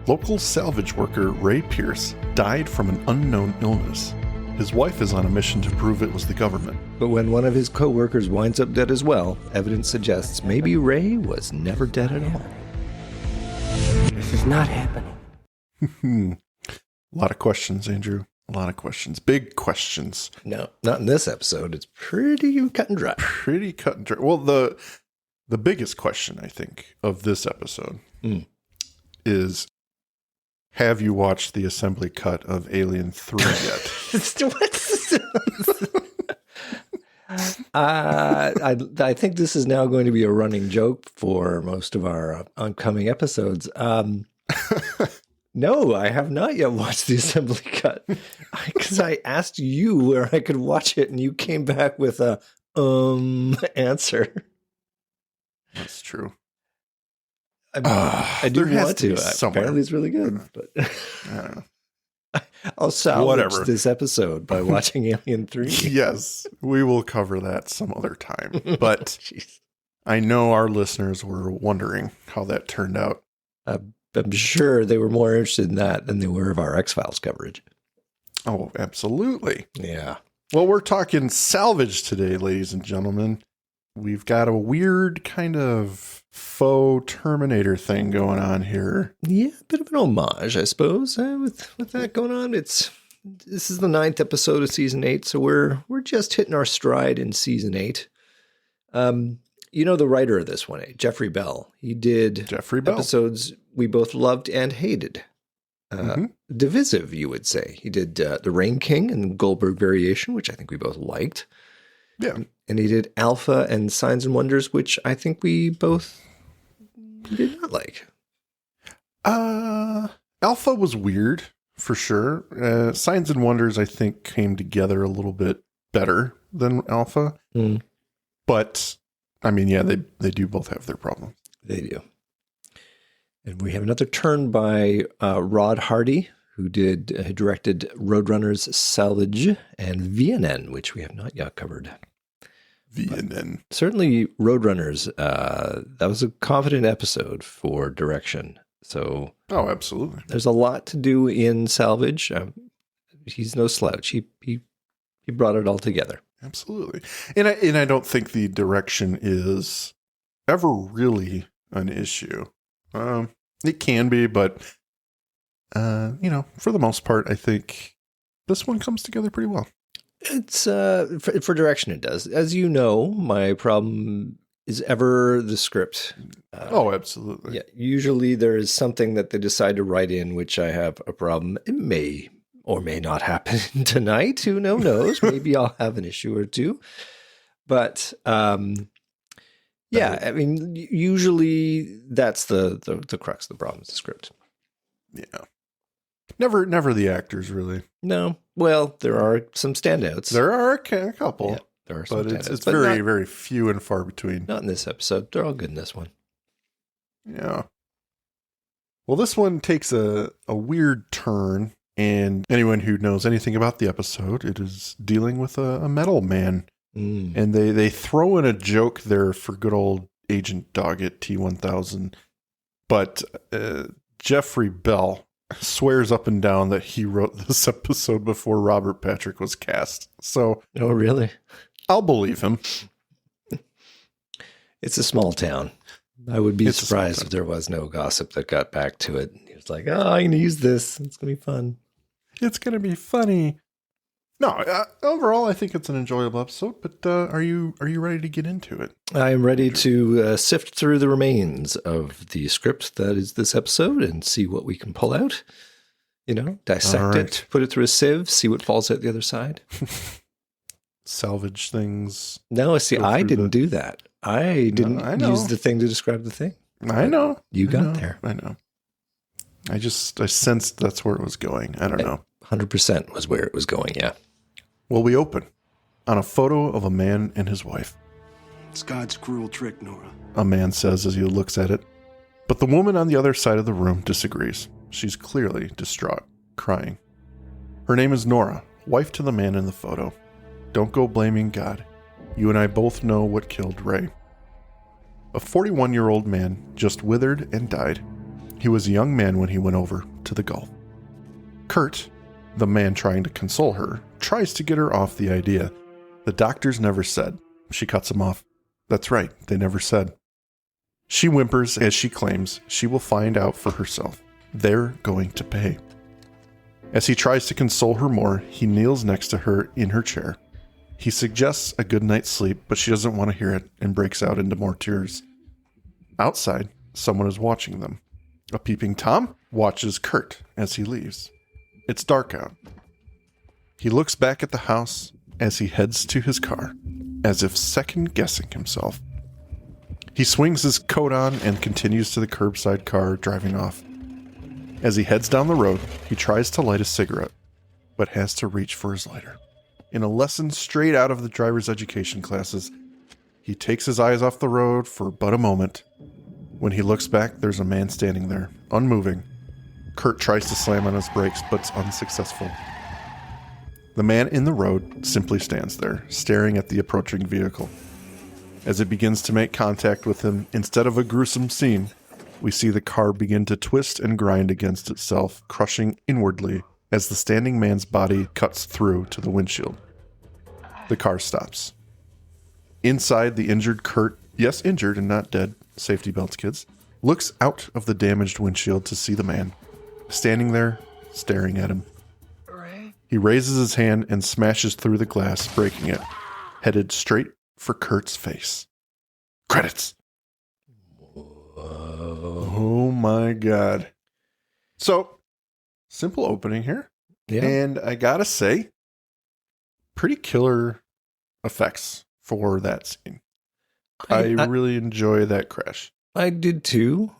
Local salvage worker Ray Pierce died from an unknown illness. His wife is on a mission to prove it was the government. But when one of his co-workers winds up dead as well, evidence suggests maybe Ray was never dead at all. This is not happening. A lot of questions, Andrew. A lot of questions. Big questions. No, not in this episode. It's pretty cut and dry. Pretty cut and dry. Well, the biggest question, I think, of this episode is, have you watched the assembly cut of Alien 3 yet? I think this is now going to be a running joke for most of our oncoming episodes. No, I have not yet watched the assembly cut because I asked you where I could watch it and you came back with a answer. That's true. I do want to. Apparently it's really good. But I don't know. I'll salvage this episode by watching Alien 3. Yes, we will cover that some other time. But I know our listeners were wondering how that turned out. I'm sure they were more interested in that than they were of our X-Files coverage. Oh, absolutely. Yeah. Well, we're talking Salvage today, ladies and gentlemen. We've got a weird kind of faux Terminator thing going on here. Yeah, a bit of an homage, I suppose, with that going on. This is the 9th episode of season 8, so we're just hitting our stride in season 8. You know the writer of this one, Jeffrey Bell. He did episodes we both loved and hated. Divisive, you would say. He did The Rain King and Goldberg Variation, which I think we both liked. Yeah. And he did Alpha and Signs and Wonders, which I think we both did not like. Alpha was weird, for sure. Signs and Wonders, I think, came together a little bit better than Alpha. But, I mean, yeah, they do both have their problems. They do. And we have another turn by Rod Hardy, who directed Roadrunners, Salvage, and VNN, which we have not yet covered. VNN. Certainly Roadrunners, that was a confident episode for direction. So, oh, absolutely. There's a lot to do in Salvage. He's no slouch. He brought it all together. Absolutely. And I don't think the direction is ever really an issue. It can be, but for the most part, I think this one comes together pretty well. It's for direction it does. As you know, my problem is ever the script. Oh, absolutely. Yeah, usually there is something that they decide to write in which I have a problem. It may or may not happen tonight. Who knows? Maybe I'll have an issue or two. But yeah, I mean, usually that's the crux of the problem is the script. Yeah. Never the actors, really. No. Well, there are some standouts. There are a couple. Yeah, there are some standouts. It's very, very few and far between. Not in this episode. They're all good in this one. Yeah. Well, this one takes a weird turn, and anyone who knows anything about the episode, it is dealing with a metal man. And they throw in a joke there for good old Agent Doggett T-1000. But Jeffrey Bell swears up and down that he wrote this episode before Robert Patrick was cast. So, oh, really? I'll believe him. It's a small town. I would be surprised if there was no gossip that got back to it. He was like, "Oh, I'm going to use this. It's going to be fun. It's going to be funny." No, overall, I think it's an enjoyable episode. But are you ready to get into it? I am ready to sift through the remains of the script that is this episode and see what we can pull out. Dissect it, put it through a sieve, see what falls out the other side. Salvage things. No, see, I didn't do that. I didn't use the thing to describe the thing. I know. You got there. I know. I sensed that's where it was going. I don't know. 100% was where it was going, yeah. Well, we open on a photo of a man and his wife. It's God's cruel trick, Nora. A man says as he looks at it. But the woman on the other side of the room disagrees. She's clearly distraught, crying. Her name is Nora, wife to the man in the photo. Don't go blaming God. You and I both know what killed Ray. A 41-year-old man just withered and died. He was a young man when he went over to the Gulf. Kurt, the man trying to console her, tries to get her off the idea. The doctors never said. She cuts him off. That's right, they never said. She whimpers as she claims she will find out for herself. They're going to pay. As he tries to console her more, he kneels next to her in her chair. He suggests a good night's sleep, but she doesn't want to hear it and breaks out into more tears. Outside, someone is watching them. A peeping Tom watches Kurt as he leaves. It's dark out. He looks back at the house as he heads to his car, as if second-guessing himself. He swings his coat on and continues to the curbside car, driving off. As he heads down the road, he tries to light a cigarette, but has to reach for his lighter. In a lesson straight out of the driver's education classes, he takes his eyes off the road for but a moment. When he looks back, there's a man standing there, unmoving. Kurt tries to slam on his brakes, but it's unsuccessful. The man in the road simply stands there, staring at the approaching vehicle. As it begins to make contact with him, instead of a gruesome scene, we see the car begin to twist and grind against itself, crushing inwardly as the standing man's body cuts through to the windshield. The car stops. Inside, the injured Kurt, yes, injured and not dead, safety belts, kids, looks out of the damaged windshield to see the man, standing there, staring at him. He raises his hand and smashes through the glass, breaking it, headed straight for Kurt's face. Credits! Oh my god. So, simple opening here. Yeah. And I gotta say, pretty killer effects for that scene. I really enjoy that crash. I did too.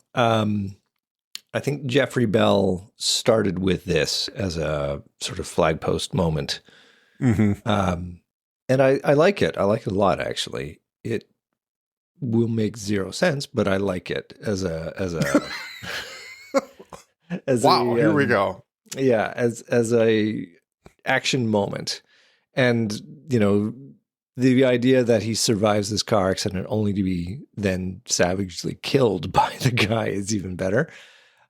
I think Jeffrey Bell started with this as a sort of flagpost moment. Mm-hmm. And I like it. I like it a lot, actually. It will make zero sense, but I like it as a Wow, here we go. Yeah, as a action moment. And, you know, the idea that he survives this car accident only to be then savagely killed by the guy is even better.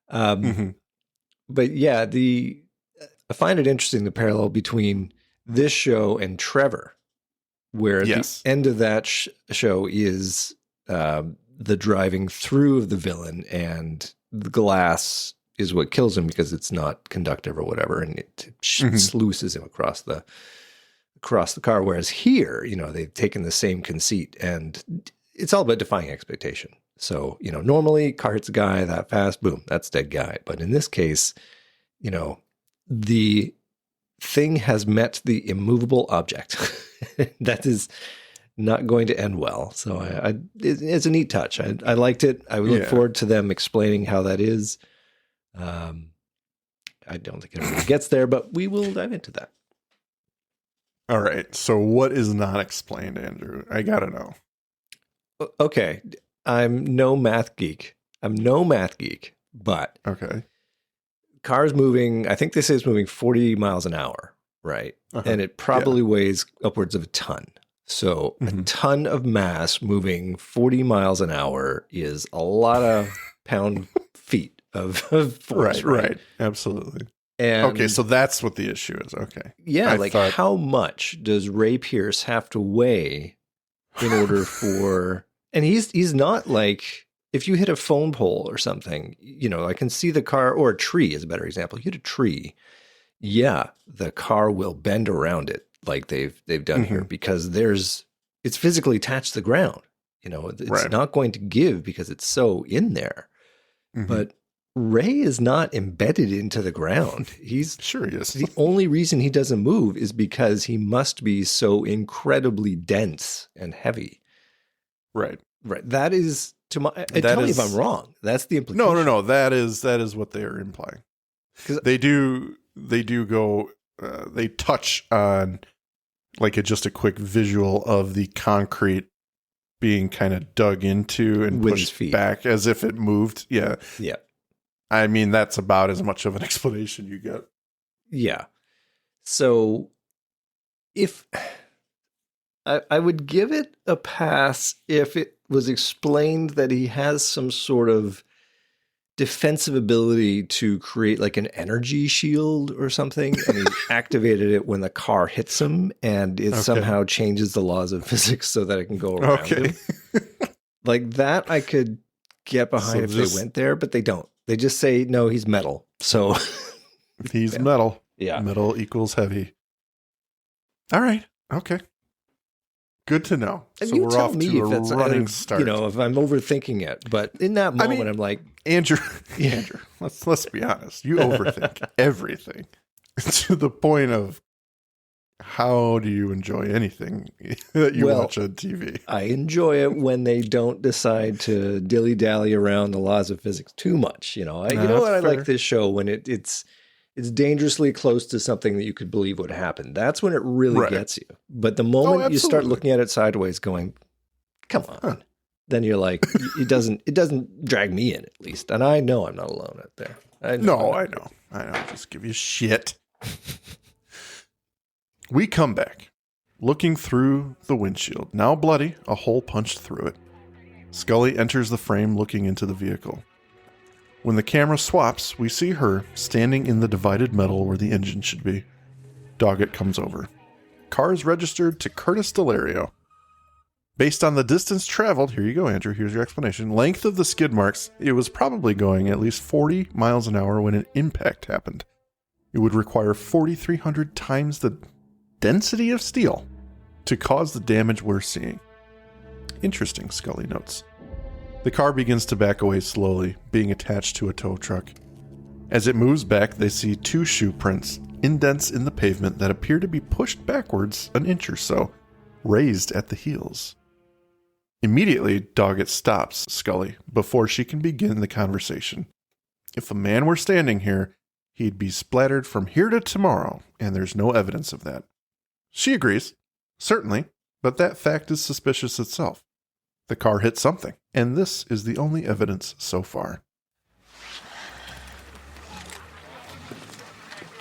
But yeah, I find it interesting, the parallel between this show and Trevor, where the end of that show is the driving through of the villain, and the glass is what kills him because it's not conductive or whatever, and it sluices him across the car. Whereas here, you know, they've taken the same conceit, and it's all about defying expectation. So, you know, normally car hits a guy that fast, boom, that's dead guy. But in this case, you know, the thing has met the immovable object. That is not going to end well. So it's a neat touch. I liked it. I look forward to them explaining how that is. I don't think everybody gets there, but we will dive into that. All right. So what is not explained, Andrew? I got to know. Okay. I'm no math geek, but okay. Car's moving, I think they say it's moving 40 miles an hour, right? And it probably weighs upwards of a ton. So a ton of mass moving 40 miles an hour is a lot of pound feet of force. Right. Absolutely. And okay, so that's what the issue is. Okay. Yeah, how much does Ray Pierce have to weigh in order for... And he's not like, if you hit a phone pole or something, you know, I can see the car, or a tree is a better example. You hit a tree, yeah, the car will bend around it like they've done here, because it's physically attached to the ground. You know, it's not going to give because it's so in there. But Ray is not embedded into the ground. He's sure he is. The only reason he doesn't move is because he must be so incredibly dense and heavy. Right. That is tell me if I'm wrong. That's the implication. No. That is what they are implying. Because they do go. They touch on like just a quick visual of the concrete being kind of dug into and with pushed back as if it moved. Yeah. Yeah. I mean, that's about as much of an explanation you get. Yeah. So if I would give it a pass if it was explained that he has some sort of defensive ability to create like an energy shield or something, and he activated it when the car hits him, and it somehow changes the laws of physics so that it can go around him. Like that I could get behind if they went there, but they don't. They just say, no, he's metal. So he's metal. Yeah. Metal equals heavy. All right. Okay. Good to know. And so you we're tell off me to if a that's running start. You know, if I'm overthinking it. But in that moment, I'm like, Andrew, let's be honest. You overthink everything to the point of how do you enjoy anything that you watch on TV? I enjoy it when they don't decide to dilly-dally around the laws of physics too much. You know, I like this show when it's dangerously close to something that you could believe would happen. That's when it really gets you. But the moment you start looking at it sideways going, come on, then you're like, it doesn't drag me in at least. And I know I'm not alone out there. I know. Just give you shit. We come back, looking through the windshield. Now bloody, a hole punched through it. Scully enters the frame looking into the vehicle. When the camera swaps, we see her standing in the divided metal where the engine should be. Doggett comes over. Car is registered to Curtis Delario. Based on the distance traveled, here you go, Andrew, here's your explanation. Length of the skid marks, it was probably going at least 40 miles an hour when an impact happened. It would require 4,300 times the density of steel to cause the damage we're seeing. Interesting, Scully notes. The car begins to back away slowly, being attached to a tow truck. As it moves back, they see 2 shoe prints, indents in the pavement that appear to be pushed backwards an inch or so, raised at the heels. Immediately, Doggett stops Scully before she can begin the conversation. If a man were standing here, he'd be splattered from here to tomorrow, and there's no evidence of that. She agrees, certainly, but that fact is suspicious itself. The car hit something, and this is the only evidence so far.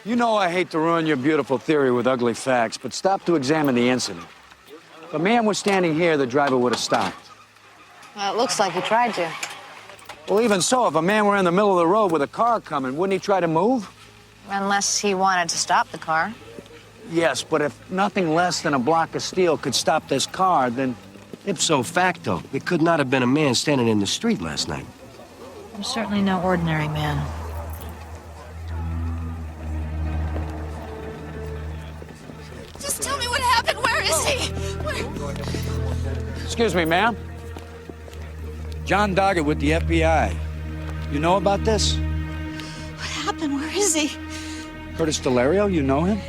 You know I hate to ruin your beautiful theory with ugly facts, but stop to examine the incident. If a man was standing here, the driver would have stopped. Well, it looks like he tried to. Well, even so, if a man were in the middle of the road with a car coming, wouldn't he try to move? Unless he wanted to stop the car. Yes, but if nothing less than a block of steel could stop this car, then ipso facto, it could not have been a man standing in the street last night. I'm certainly no ordinary man. Just tell me what happened. Where is he? Excuse me, ma'am. John Doggett with the FBI. You know about this? What happened? Where is he? Curtis Delario, you know him?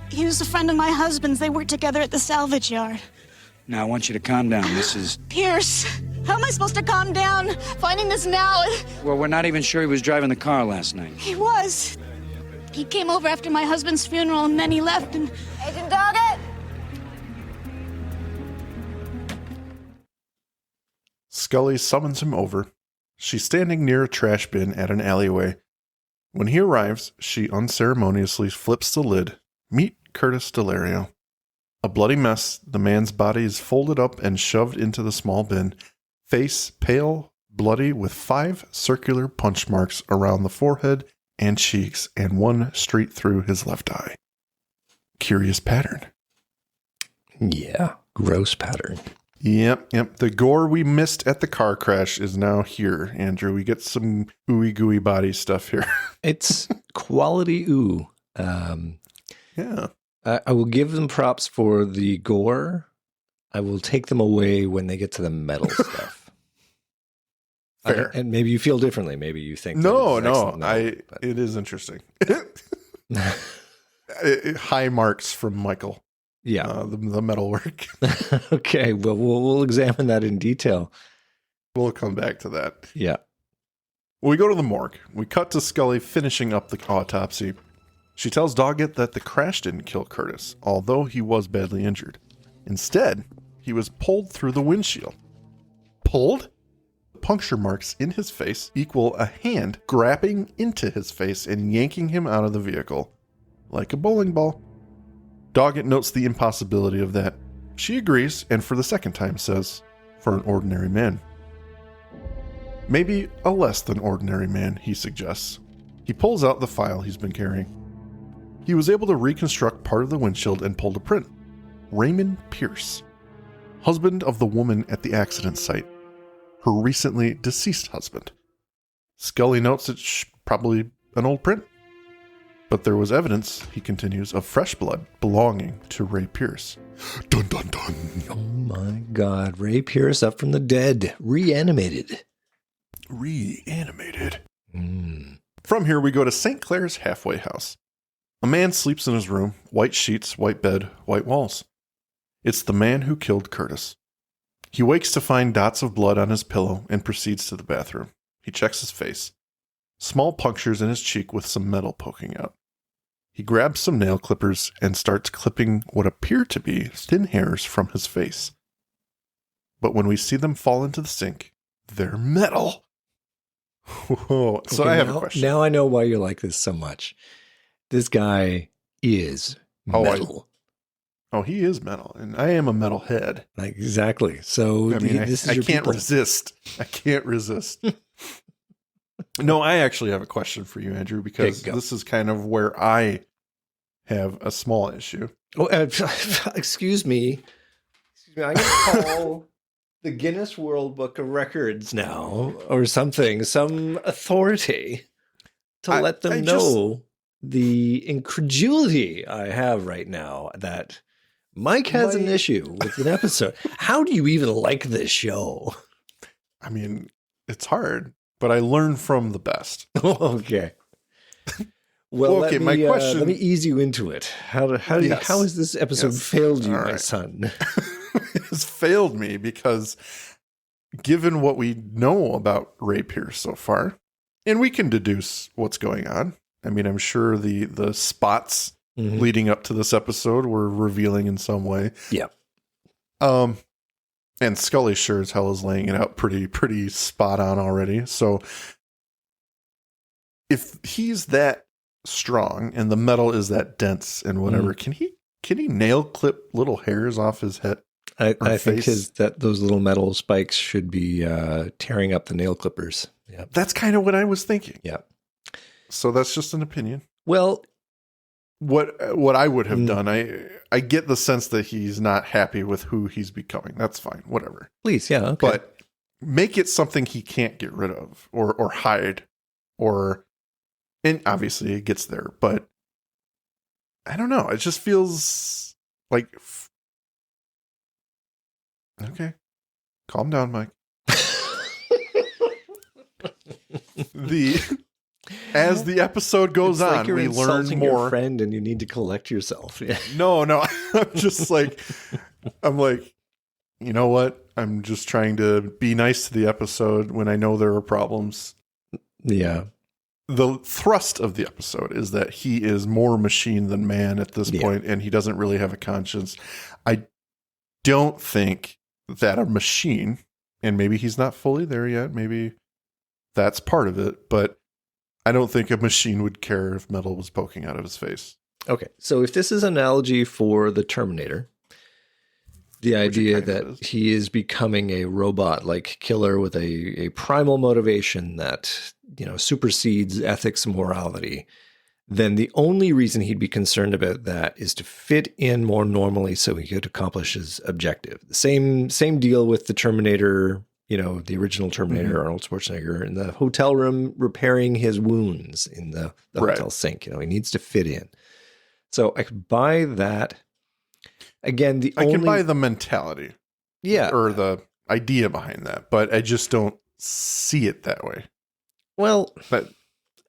He was a friend of my husband's. They worked together at the salvage yard. Now, I want you to calm down. This is... Pierce, how am I supposed to calm down? Finding this now... Well, we're not even sure he was driving the car last night. He was. He came over after my husband's funeral, and then he left, and... Agent Doggett? Scully summons him over. She's standing near a trash bin at an alleyway. When he arrives, she unceremoniously flips the lid. Meet Curtis Delario. A bloody mess, the man's body is folded up and shoved into the small bin, face pale, bloody, with 5 circular punch marks around the forehead and cheeks, and 1 straight through his left eye. Curious pattern. Yeah, gross pattern. Yep. The gore we missed at the car crash is now here, Andrew. We get some ooey gooey body stuff here. It's quality ooh. Yeah. I will give them props for the gore. I will take them away when they get to the metal stuff. Fair. And maybe you feel differently. Maybe you think No. It is interesting. High marks from Michael. Yeah, the metal work. Okay, well, we'll examine that in detail. We'll come back to that. Yeah. We go to the morgue. We cut to Scully finishing up the autopsy. She tells Doggett that the crash didn't kill Curtis, although he was badly injured. Instead, he was pulled through the windshield. Pulled? Puncture marks in his face equal a hand grabbing into his face and yanking him out of the vehicle, like a bowling ball. Doggett notes the impossibility of that. She agrees, and for the second time says, for an ordinary man. Maybe a less than ordinary man, he suggests. He pulls out the file he's been carrying. He was able to reconstruct part of the windshield and pulled a print. Raymond Pierce, husband of the woman at the accident site, her recently deceased husband. Scully notes it's probably an old print. But there was evidence, he continues, of fresh blood belonging to Ray Pierce. Dun dun dun. Oh my God. Ray Pierce up from the dead. Reanimated. Reanimated. From here, we go to St. Clair's halfway house. A man sleeps in his room, white sheets, white bed, white walls. It's the man who killed Curtis. He wakes to find dots of blood on his pillow and proceeds to the bathroom. He checks his face. Small punctures in his cheek with some metal poking out. He grabs some nail clippers and starts clipping what appear to be thin hairs from his face. But when we see them fall into the sink, they're metal. Whoa. So Okay, I have a question. Now I know why you like this so much. This guy is metal. He is metal, and I am a metal head. Like, exactly. So I mean, this is I your can't people. resist. I can't resist. No, I actually have a question for you, Andrew, because Okay, go. this is kind of where I have a small issue. Oh, excuse me. I'm going to call the Guinness World Book of Records now, or something, some authority to let them know the incredulity I have right now that Mike has an issue with an episode. How do you even like this show? I mean, it's hard, but I learn from the best. Okay. Well, Okay, my question- let me ease you into it. How has this episode failed you, All my right. son? It has failed me because given what we know about Ray Pierce so far, and we can deduce what's going on. I mean, I'm sure the spots leading up to this episode were revealing in some way. Yeah. And Scully sure as hell is laying it out pretty spot on already. So if he's that strong and the metal is that dense and whatever, can he nail clip little hairs off his head? I think those little metal spikes should be tearing up the nail clippers. Yeah. That's kind of what I was thinking. Yeah. So that's just an opinion. Well, what I would have done, I get the sense that he's not happy with who he's becoming. That's fine, whatever. please, yeah, okay. But make it something he can't get rid of or hide and obviously it gets there, but I don't know. It just feels like okay. Calm down, Mike. As the episode goes It's on, like you're we learn insulting your more. friend and you need to collect yourself. Yeah. No, I'm just like, you know what? I'm just trying to be nice to the episode when I know there are problems. Yeah. The thrust of the episode is that he is more machine than man at this point, and he doesn't really have a conscience. I don't think that a machine, and maybe he's not fully there yet, maybe that's part of it, but I don't think a machine would care if metal was poking out of his face. Okay. So if this is an analogy for the Terminator, the idea that he is becoming a robot-like killer with a primal motivation that, supersedes ethics and morality, then the only reason he'd be concerned about that is to fit in more normally so he could accomplish his objective. The same deal with the Terminator, the original Terminator, Arnold Schwarzenegger, in the hotel room repairing his wounds in the hotel sink. He needs to fit in. So I could buy that. Again, I can buy the mentality. Yeah. Or the idea behind that, but I just don't see it that way. Well, but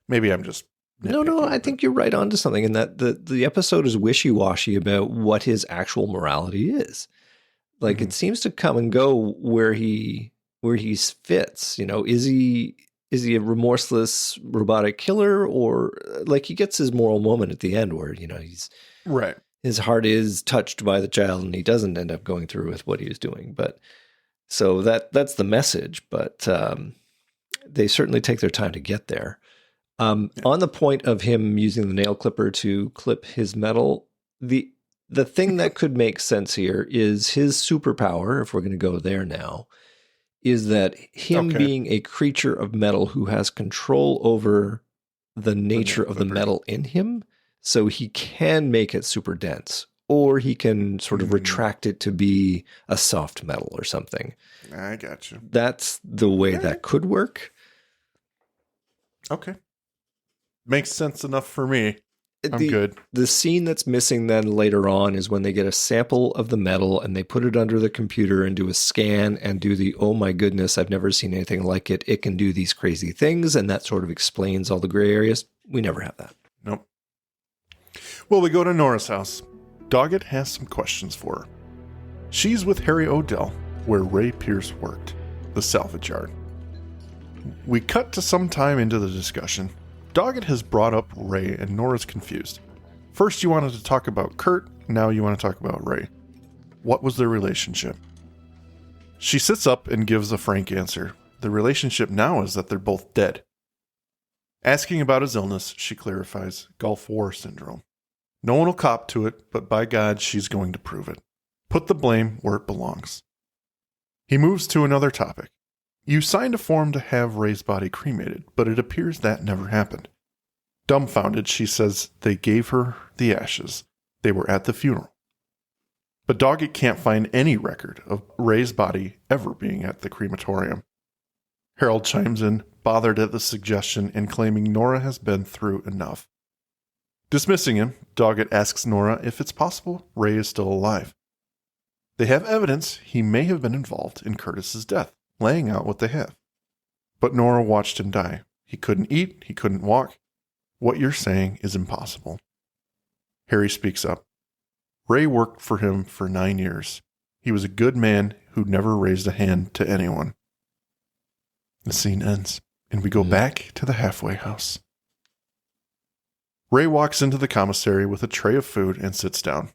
maybe I'm just No, I think you're right onto something in that the episode is wishy-washy about what his actual morality is. Like it seems to come and go where he fits. Is he a remorseless robotic killer, or like he gets his moral moment at the end where he's right. His heart is touched by the child and he doesn't end up going through with what he was doing. But so that's the message, but they certainly take their time to get there. On the point of him using the nail clipper to clip his metal, the thing that could make sense here is his superpower, if we're going to go there now, is that him Okay. being a creature of metal who has control over the nature of the metal in him, so he can make it super dense, or he can sort of retract it to be a soft metal or something. I got you. That's the way that could work. Okay. Makes sense enough for me. I'm good. The scene that's missing then later on is when they get a sample of the metal and they put it under the computer and do a scan and do the, oh my goodness, I've never seen anything like it. It can do these crazy things. And that sort of explains all the gray areas. We never have that. Nope. Well, we go to Nora's house. Doggett has some questions for her. She's with Harry Odell, where Ray Pierce worked, the salvage yard. We cut to some time into the discussion. Doggett has brought up Ray, and Nora's confused. First you wanted to talk about Kurt, now you want to talk about Ray. What was their relationship? She sits up and gives a frank answer. The relationship now is that they're both dead. Asking about his illness, she clarifies, Gulf War syndrome. No one will cop to it, but by God, she's going to prove it. Put the blame where it belongs. He moves to another topic. You signed a form to have Ray's body cremated, but it appears that never happened. Dumbfounded, she says they gave her the ashes. They were at the funeral. But Doggett can't find any record of Ray's body ever being at the crematorium. Harold chimes in, bothered at the suggestion and claiming Nora has been through enough. Dismissing him, Doggett asks Nora if it's possible Ray is still alive. They have evidence he may have been involved in Curtis's death, laying out what they have. But Nora watched him die. He couldn't eat, he couldn't walk. What you're saying is impossible. Harry speaks up. Ray worked for him for 9 years. He was a good man who never raised a hand to anyone. The scene ends, and we go back to the halfway house. Ray walks into the commissary with a tray of food and sits down.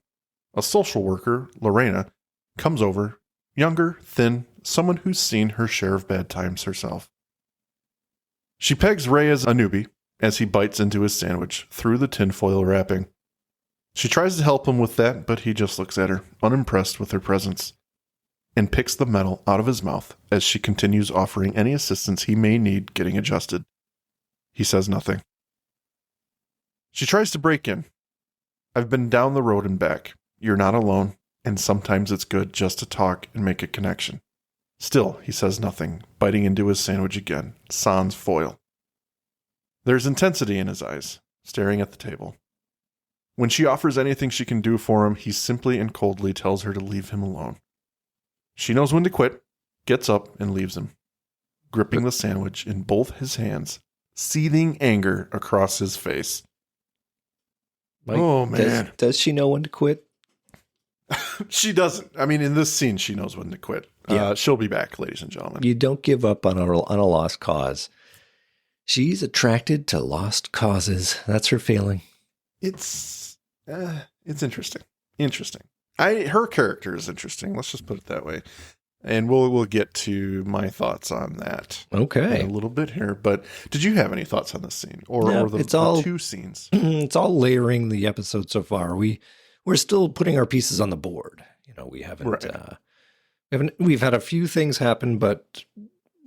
A social worker, Lorena, comes over, younger, thin, someone who's seen her share of bad times herself. She pegs Ray as a newbie as he bites into his sandwich through the tinfoil wrapping. She tries to help him with that, but he just looks at her, unimpressed with her presence, and picks the metal out of his mouth as she continues offering any assistance he may need getting adjusted. He says nothing. She tries to break in. I've been down the road and back. You're not alone, and sometimes it's good just to talk and make a connection. Still, he says nothing, biting into his sandwich again, sans foil. There's intensity in his eyes, staring at the table. When she offers anything she can do for him, he simply and coldly tells her to leave him alone. She knows when to quit, gets up, and leaves him, gripping the sandwich in both his hands, seething anger across his face. Mike, oh, man. Does she know when to quit? She doesn't. I mean, in this scene, she knows when to quit. Yeah. She'll be back, ladies and gentlemen. You don't give up on a lost cause. She's attracted to lost causes. That's her feeling. It's interesting. Interesting. Her character is interesting. Let's just put it that way. And we'll get to my thoughts on that. Okay. In a little bit here. But did you have any thoughts on this scene or the two scenes? It's all layering the episode so far. We're still putting our pieces on the board. You know, we haven't. Right. We've had a few things happen, but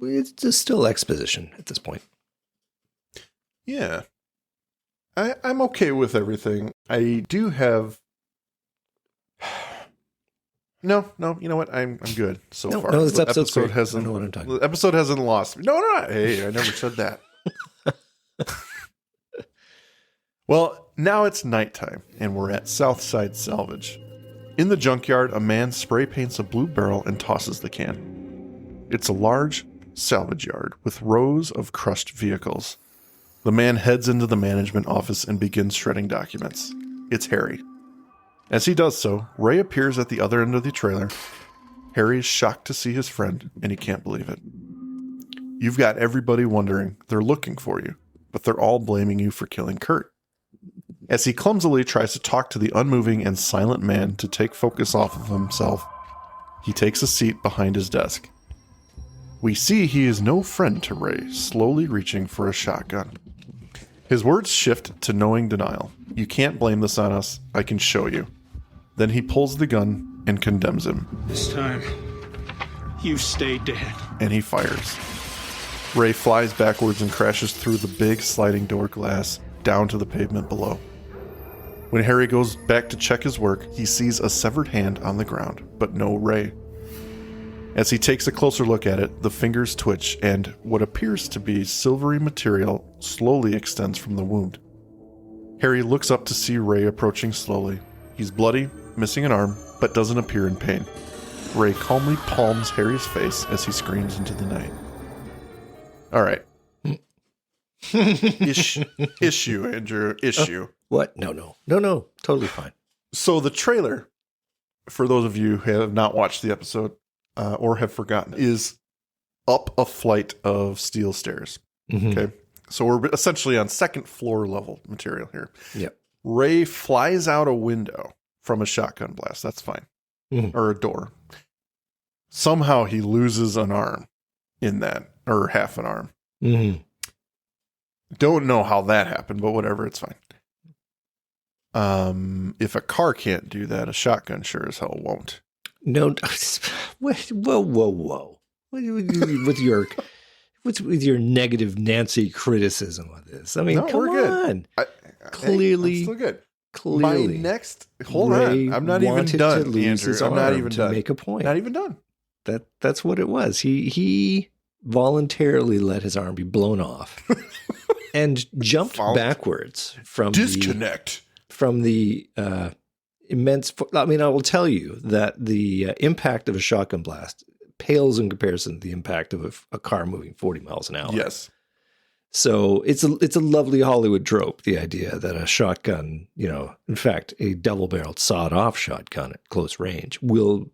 it's just still exposition at this point. Yeah. I'm okay with everything. I do have. No, you know what? I'm good so far. No, this the episode hasn't. I know what I'm talking about. The episode hasn't lost me. No. Hey, I never said that. Well, now it's nighttime, and we're at Southside Salvage. In the junkyard, a man spray paints a blue barrel and tosses the can. It's a large salvage yard with rows of crushed vehicles. The man heads into the management office and begins shredding documents. It's Harry. As he does so, Ray appears at the other end of the trailer. Harry is shocked to see his friend, and he can't believe it. You've got everybody wondering. They're looking for you, but they're all blaming you for killing Kurt. As he clumsily tries to talk to the unmoving and silent man to take focus off of himself, he takes a seat behind his desk. We see he is no friend to Ray, slowly reaching for a shotgun. His words shift to knowing denial. You can't blame this on us. I can show you. Then he pulls the gun and condemns him. This time, You stay dead. And he fires. Ray flies backwards and crashes through the big sliding door glass down to the pavement below. When Harry goes back to check his work, he sees a severed hand on the ground, but no Ray. As he takes a closer look at it, the fingers twitch and what appears to be silvery material slowly extends from the wound. Harry looks up to see Ray approaching slowly. He's bloody, missing an arm, but doesn't appear in pain. Ray calmly palms Harry's face as he screams into the night. All right. Issue, Andrew. Issue. What? No. Totally fine. So the trailer, for those of you who have not watched the episode or have forgotten, is up a flight of steel stairs. Mm-hmm. Okay. So we're essentially on second floor level material here. Yep. Ray flies out a window from a shotgun blast. That's fine. Mm-hmm. Or a door. Somehow he loses an arm in that, or half an arm. Mm-hmm. Don't know how that happened, but whatever, it's fine. If a car can't do that, a shotgun sure as hell won't. No, whoa. What's with your negative Nancy criticism of this? I mean, no, come we're good. on. Clearly, I'm still good. Clearly, my next. Hold on, I'm not even done, Andrew. I'm not even done. Make a point. Not even done. That's what it was. He voluntarily let his arm be blown off and jumped backwards from disconnect from the immense. I mean, I will tell you that the impact of a shotgun blast pales in comparison to the impact of a car moving 40 miles an hour. Yes. So it's a lovely Hollywood trope, the idea that a shotgun, in fact, a double-barreled sawed-off shotgun at close range will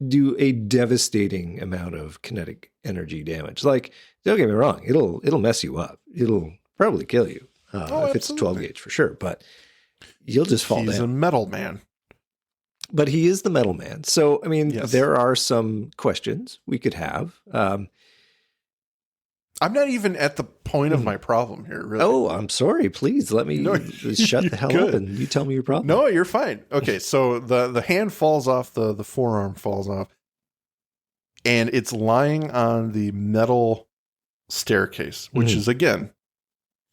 do a devastating amount of kinetic energy damage. Like, don't get me wrong, it'll mess you up. It'll probably kill you if it's 12 gauge for sure, but you'll just fall down. He's a metal man. But he is the metal man. So, I mean, yes. There are some questions we could have. I'm not even at the point of my problem here, really. Oh, I'm sorry. Please let me shut the hell up and you tell me your problem. No, you're fine. Okay, so the hand falls off, the forearm falls off, and it's lying on the metal staircase, which is, again,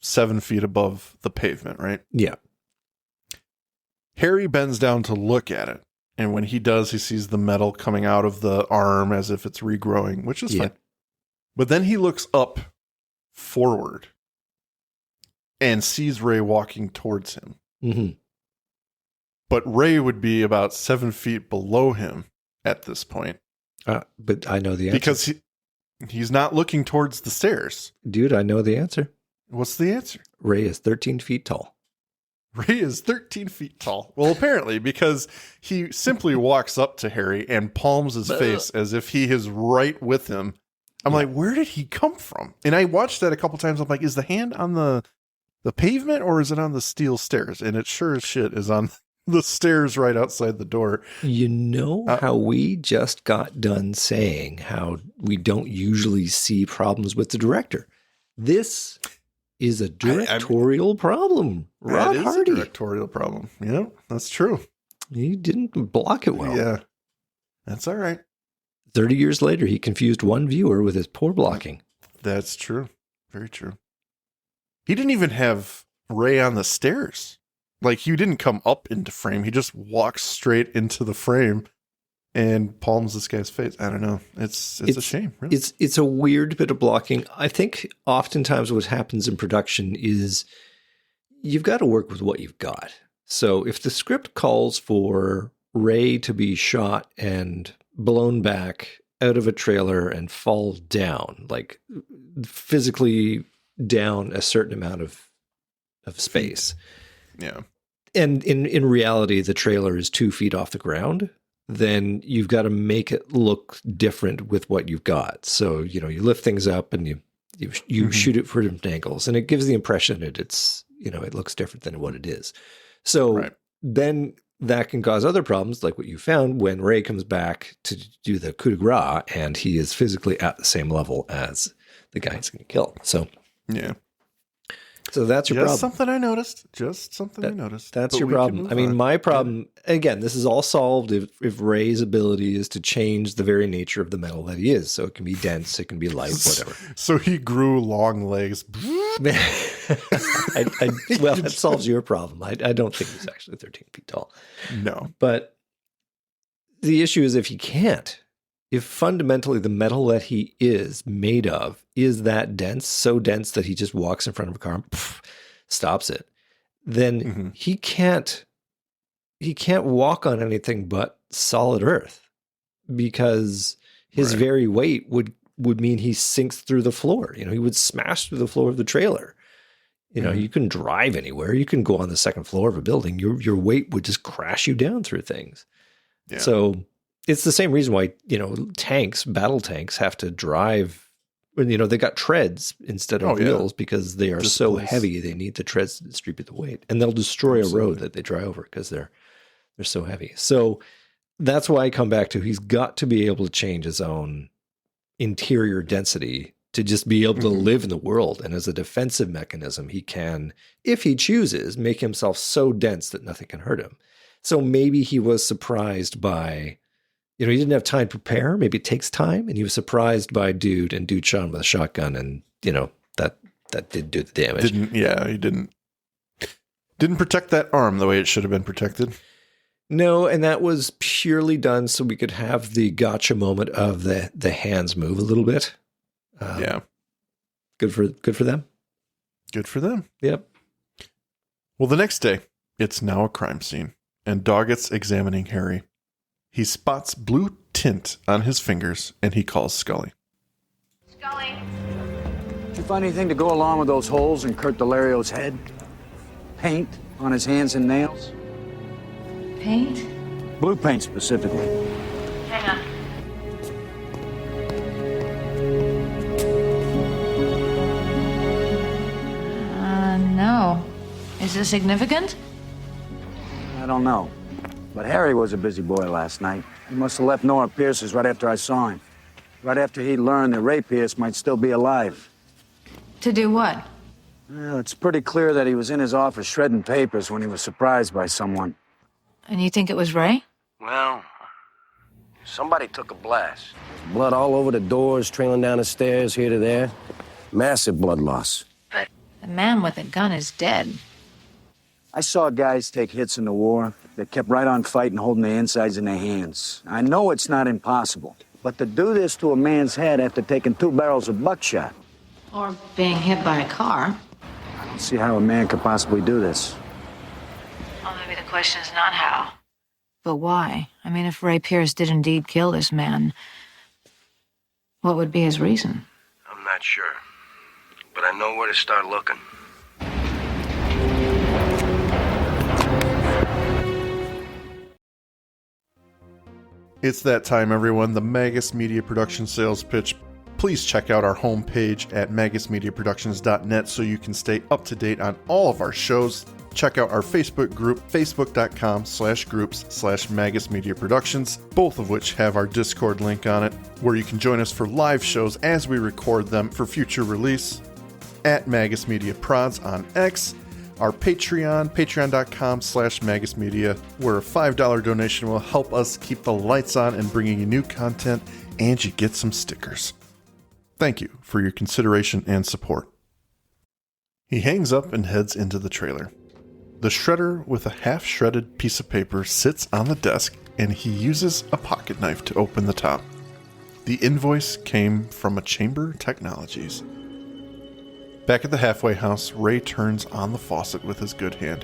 7 feet above the pavement, right? Yeah. Harry bends down to look at it, and when he does, he sees the metal coming out of the arm as if it's regrowing, which is fine. But then he looks up forward and sees Ray walking towards him. Mm-hmm. But Ray would be about 7 feet below him at this point. But I know the answer. Because he's not looking towards the stairs. Dude, I know the answer. What's the answer? Ray is 13 feet tall. Ray is 13 feet tall. Well, apparently, because he simply walks up to Harry and palms his face as if he is right with him. I'm like, where did he come from? And I watched that a couple times. I'm like, is the hand on the pavement or is it on the steel stairs? And it sure as shit is on the stairs right outside the door. You know how we just got done saying how we don't usually see problems with the director. This is a directorial problem. Rod Hardy. A directorial problem. Yeah, that's true. He didn't block it well. Yeah, that's all right. 30 years later, he confused one viewer with his poor blocking. That's true. Very true. He didn't even have Ray on the stairs. Like, he didn't come up into frame. He just walks straight into the frame and palms this guy's face. I don't know. It's a shame, really. It's a weird bit of blocking. I think oftentimes what happens in production is you've got to work with what you've got. So if the script calls for Ray to be shot and blown back out of a trailer and fall down, like physically down a certain amount of space. Yeah. And in reality, the trailer is 2 feet off the ground, then you've got to make it look different with what you've got. So, you lift things up and you shoot it for different angles, and it gives the impression that it's, it looks different than what it is. So then that can cause other problems, like what you found when Ray comes back to do the coup de grace, and he is physically at the same level as the guy he's going to kill. So, yeah. So that's your problem. Something I noticed. Just something I noticed. That's But your we can problem. move I mean, on. my problem, again, this is all solved if Ray's ability is to change the very nature of the metal that he is. So it can be dense, it can be light, whatever. So he grew long legs. Well, that solves your problem. I don't think he's actually 13 feet tall. No. But the issue is if he can't, if fundamentally the metal that he is made of is that dense, so dense that he just walks in front of a car and stops it, then he can't walk on anything but solid earth, because his very weight would mean he sinks through the floor. He would smash through the floor of the trailer. You can drive anywhere. You can go on the second floor of a building. Your weight would just crash you down through things. Yeah. So it's the same reason why, battle tanks have to drive. They got treads instead of wheels because they are so heavy. They need the treads to distribute the weight, and they'll destroy a road that they drive over because they're so heavy. So that's why I come back to he's got to be able to change his own interior density to just be able to live in the world. And as a defensive mechanism, he can, if he chooses, make himself so dense that nothing can hurt him. So maybe he was surprised by, he didn't have time to prepare. Maybe it takes time. And he was surprised by Dude shot him with a shotgun. And, that did do the damage. He didn't protect that arm the way it should have been protected. No, and that was purely done so we could have the gotcha moment of the hands move a little bit. Good for them. Good for them. Yep. Well, the next day, it's now a crime scene, and Doggett's examining Harry. He spots blue tint on his fingers, and he calls Scully. Scully. Did you find anything to go along with those holes in Kurt Delario's head? Paint on his hands and nails? Paint? Blue paint specifically. Hang on. No. Is this significant? I don't know. But Harry was a busy boy last night. He must have left Nora Pierce's right after I saw him. Right after he learned that Ray Pierce might still be alive. To do what? Well, it's pretty clear that he was in his office shredding papers when he was surprised by someone. And you think it was Ray? Well, somebody took a blast. Blood all over the doors, trailing down the stairs, here to there. Massive blood loss. But the man with the gun is dead. I saw guys take hits in the war that kept right on fighting, holding their insides in their hands. I know it's not impossible, but to do this to a man's head after taking 2 barrels of buckshot. Or being hit by a car. I don't see how a man could possibly do this. Well, maybe the question is not how, but why. I mean, if Ray Pierce did indeed kill this man, what would be his reason? I'm not sure, but I know where to start looking. It's that time, everyone. The Magus Media Production sales pitch. Please check out our homepage at magusmediaproductions.net so you can stay up to date on all of our shows. Check out our Facebook group, facebook.com/groups/Magus Media Productions, both of which have our Discord link on it, where you can join us for live shows as we record them for future release. At Magus Media Prods on X, our Patreon, patreon.com/MagusMedia, where a $5 donation will help us keep the lights on and bringing you new content, and you get some stickers. Thank you for your consideration and support. He hangs up and heads into the trailer. The shredder with a half-shredded piece of paper sits on the desk, and he uses a pocket knife to open the top. The invoice came from a Chamber Technologies. Back at the halfway house, Ray turns on the faucet with his good hand.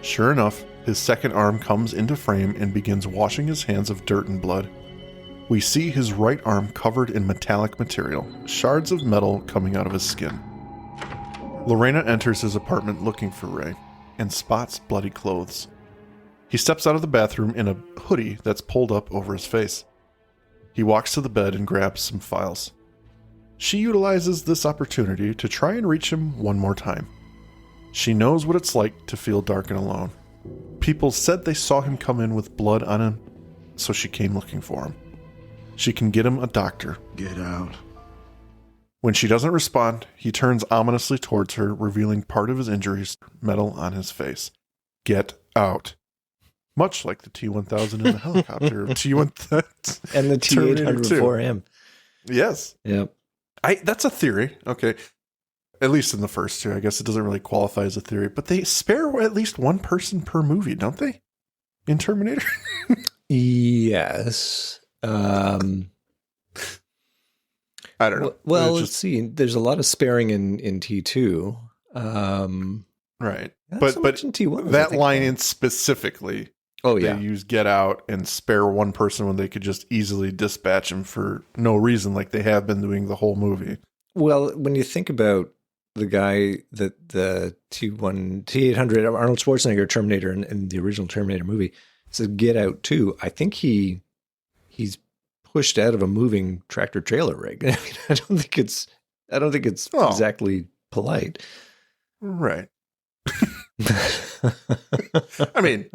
Sure enough, his second arm comes into frame and begins washing his hands of dirt and blood. We see his right arm covered in metallic material, shards of metal coming out of his skin. Lorena enters his apartment looking for Ray and spots bloody clothes. He steps out of the bathroom in a hoodie that's pulled up over his face. He walks to the bed and grabs some files. She utilizes this opportunity to try and reach him one more time. She knows what it's like to feel dark and alone. People said they saw him come in with blood on him, so she came looking for him. She can get him a doctor. Get out. When she doesn't respond, he turns ominously towards her, revealing part of his injuries, metal on his face. Get out. Much like the T-1000 in the helicopter of T-1000 and the T-800 for him. Yes. Yep. That's a theory. Okay. At least in the first two. I guess it doesn't really qualify as a theory, but they spare at least one person per movie, don't they? In Terminator? Yes. I don't know. Well, let's see. There's a lot of sparing in T2. Right. But So in T1, that line in specifically, they use get out and spare one person when they could just easily dispatch him for no reason, like they have been doing the whole movie. Well, when you think about the guy that the T800 Arnold Schwarzenegger Terminator in the original Terminator movie said get out too. I think he's pushed out of a moving tractor trailer rig. I mean, I don't think it's exactly polite. Right. I mean,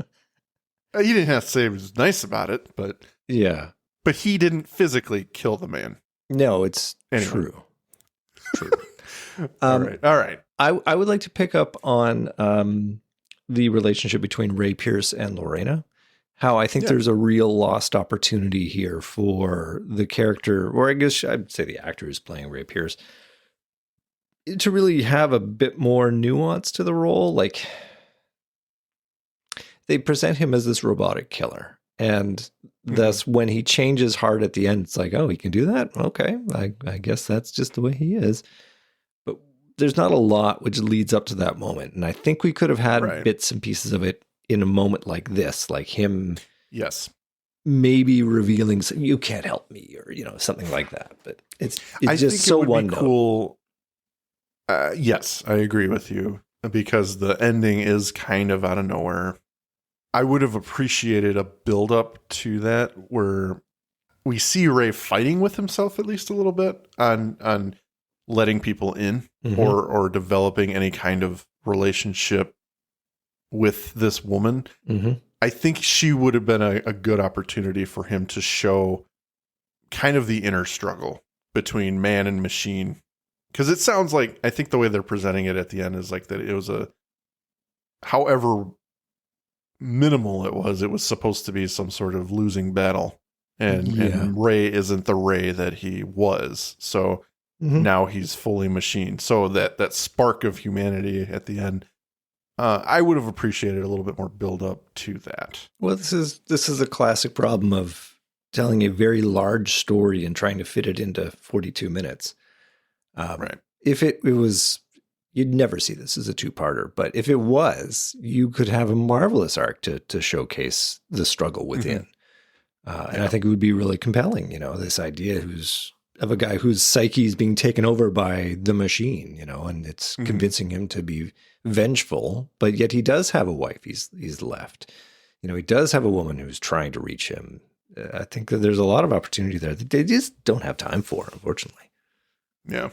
he didn't have to say he was nice about it, but yeah. But he didn't physically kill the man. No, it's anyway. True. All right. I would like to pick up on the relationship between Ray Pierce and Lorena. How I think there's a real lost opportunity here for the character, or I guess I'd say the actor who's playing Ray Pierce, to really have a bit more nuance to the role. Like, they present him as this robotic killer. And thus, when he changes heart at the end, it's like, oh, he can do that? Okay, I guess that's just the way he is. But there's not a lot which leads up to that moment. And I think we could have had bits and pieces of it in a moment like this, like him maybe revealing, you can't help me, or, something like that. But it's just so one note. Cool. Yes, I agree with you, because the ending is kind of out of nowhere. I would have appreciated a build up to that where we see Ray fighting with himself at least a little bit on letting people in or developing any kind of relationship with this woman. I think she would have been a good opportunity for him to show kind of the inner struggle between man and machine. Because it sounds like, I think the way they're presenting it at the end is like that it was however minimal it was supposed to be some sort of losing battle. And Ray isn't the Ray that he was. So now he's fully machine. So that spark of humanity at the end, I would have appreciated a little bit more build up to that. Well, this is a classic problem of telling a very large story and trying to fit it into 42 minutes. Right. If it was, you'd never see this as a two-parter, but if it was, you could have a marvelous arc to showcase the struggle within. And I think it would be really compelling, this idea of a guy whose psyche is being taken over by the machine, and it's convincing him to be vengeful, but yet he does have a wife he's left. He does have a woman who's trying to reach him. I think that there's a lot of opportunity there that they just don't have time for, unfortunately. Yeah.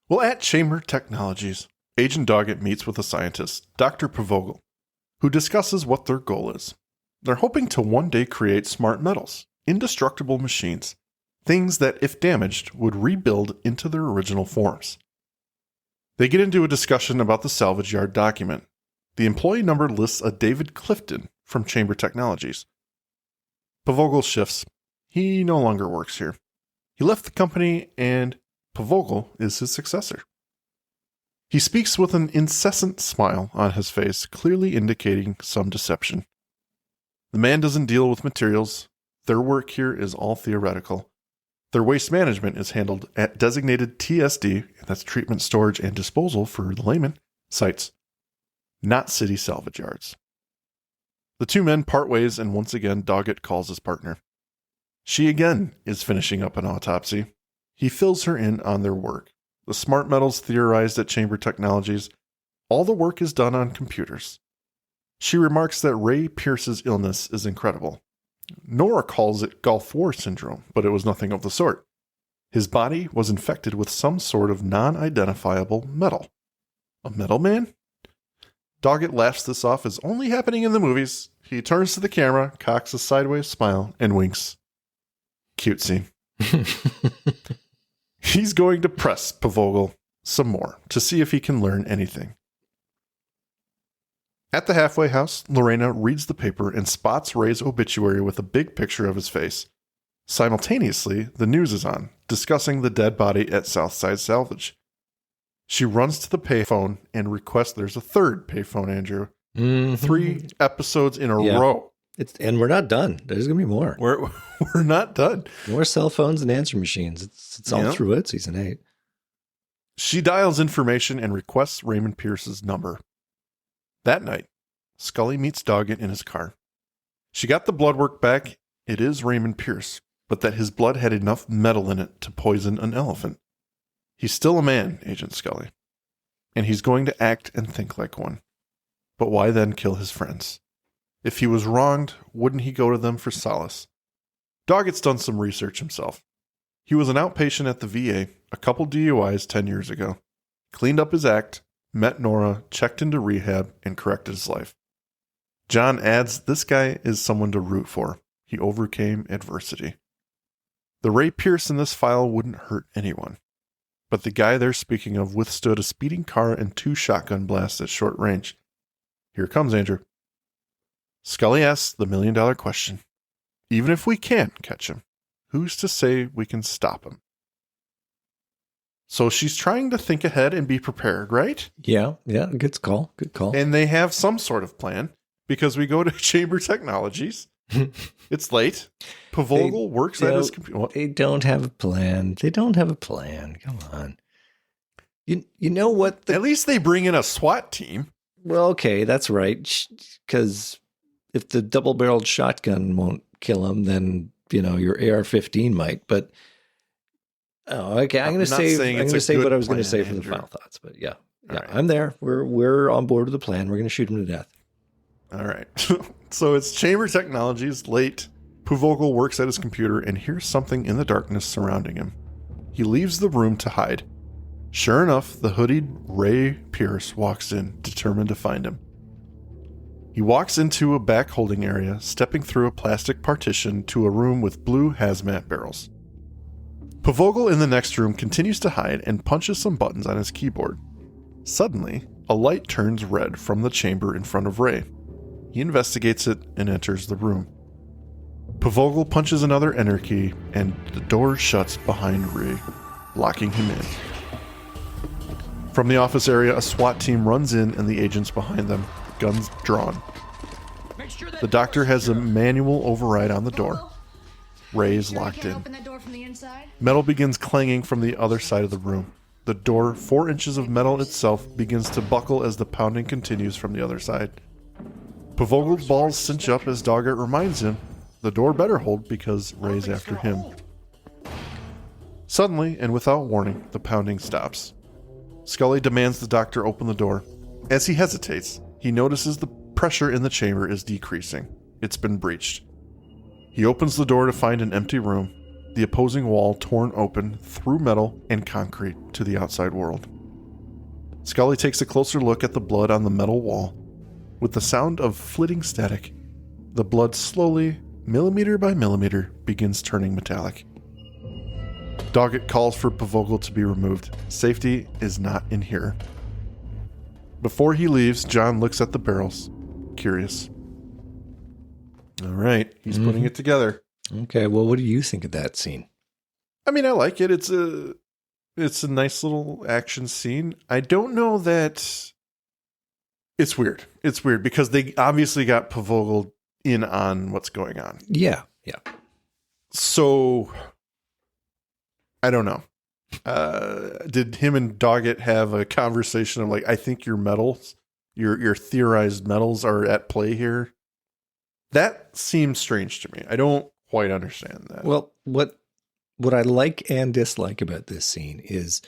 Well, at Chamber Technologies, Agent Doggett meets with a scientist, Dr. Pavogel, who discusses what their goal is. They're hoping to one day create smart metals, indestructible machines, things that, if damaged, would rebuild into their original forms. They get into a discussion about the salvage yard document. The employee number lists a David Clifton from Chamber Technologies. Pavogel shifts. He no longer works here. He left the company, and Pavogel is his successor. He speaks with an incessant smile on his face, clearly indicating some deception. The man doesn't deal with materials. Their work here is all theoretical. Their waste management is handled at designated TSD, that's treatment, storage, and disposal for the layman, sites, not city salvage yards. The two men part ways, and once again Doggett calls his partner. She again is finishing up an autopsy. He fills her in on their work. The smart metals theorized at Chamber Technologies, all the work is done on computers. She remarks that Ray Pierce's illness is incredible. Nora calls it Gulf War syndrome, but it was nothing of the sort. His body was infected with some sort of non-identifiable metal. A metal man? Doggett laughs this off as only happening in the movies. He turns to the camera, cocks a sideways smile, and winks. Cutesy. He's going to press Pavogel some more to see if he can learn anything. At the halfway house, Lorena reads the paper and spots Ray's obituary with a big picture of his face. Simultaneously, the news is on, discussing the dead body at Southside Salvage. She runs to the payphone and requests there's a third payphone, Andrew. Mm-hmm. 3 episodes in a row. And we're not done. There's going to be more. We're not done. More cell phones and answer machines. It's all throughout season 8. She dials information and requests Raymond Pierce's number. That night, Scully meets Doggett in his car. She got the blood work back. It is Raymond Pierce, but that his blood had enough metal in it to poison an elephant. He's still a man, Agent Scully, and he's going to act and think like one. But why then kill his friends? If he was wronged, wouldn't he go to them for solace? Doggett's done some research himself. He was an outpatient at the VA, a couple DUIs 10 years ago, cleaned up his act, met Nora, checked into rehab, and corrected his life. John adds this guy is someone to root for. He overcame adversity. The Ray Pierce in this file wouldn't hurt anyone. But the guy they're speaking of withstood a speeding car and 2 shotgun blasts at short range. Here comes Andrew. Scully asks the $1 million question. Even if we can't catch him, who's to say we can stop him? So she's trying to think ahead and be prepared, right? Yeah, good call. And they have some sort of plan because we go to Chamber Technologies. It's late. Pavogel works at his computer. They don't have a plan. Come on. You know what? At least they bring in a SWAT team. Well, okay, that's right. Because if the double-barreled shotgun won't kill him, then your AR-15 might. But okay, I'm going to say what I was going to say for the final thoughts. But yeah, right. I'm there. We're on board with the plan. We're going to shoot him to death. All right. So it's Chamber Technologies, late. Pavogel works at his computer and hears something in the darkness surrounding him. He leaves the room to hide. Sure enough, the hoodied Ray Pierce walks in, determined to find him. He walks into a back holding area, stepping through a plastic partition to a room with blue hazmat barrels. Pavogel in the next room continues to hide and punches some buttons on his keyboard. Suddenly, a light turns red from the chamber in front of Ray. He investigates it and enters the room. Pavogel punches another enter key, and the door shuts behind Ray, locking him in. From the office area, a SWAT team runs in and the agents behind them, guns drawn. The doctor has a manual override on the door. Ray is locked in. Metal begins clanging from the other side of the room. The door, 4 inches of metal itself, begins to buckle as the pounding continues from the other side. Pavogel's balls cinch up as Doggett reminds him the door better hold because Ray's after him. Suddenly, and without warning, the pounding stops. Scully demands the doctor open the door. As he hesitates, he notices the pressure in the chamber is decreasing. It's been breached. He opens the door to find an empty room, the opposing wall torn open through metal and concrete to the outside world. Scully takes a closer look at the blood on the metal wall. With the sound of flitting static, the blood slowly, millimeter by millimeter, begins turning metallic. Doggett calls for Pavogel to be removed. Safety is not in here. Before he leaves, John looks at the barrels, curious. All right, he's putting it together. Okay, well, what do you think of that scene? I mean, I like it. It's a nice little action scene. I don't know that... It's weird. It's weird because they obviously got Pavogel in on what's going on. Yeah. So, I don't know. Did him and Doggett have a conversation of like, I think your metals, your theorized metals are at play here? That seems strange to me. I don't quite understand that. Well, what I like and dislike about this scene is,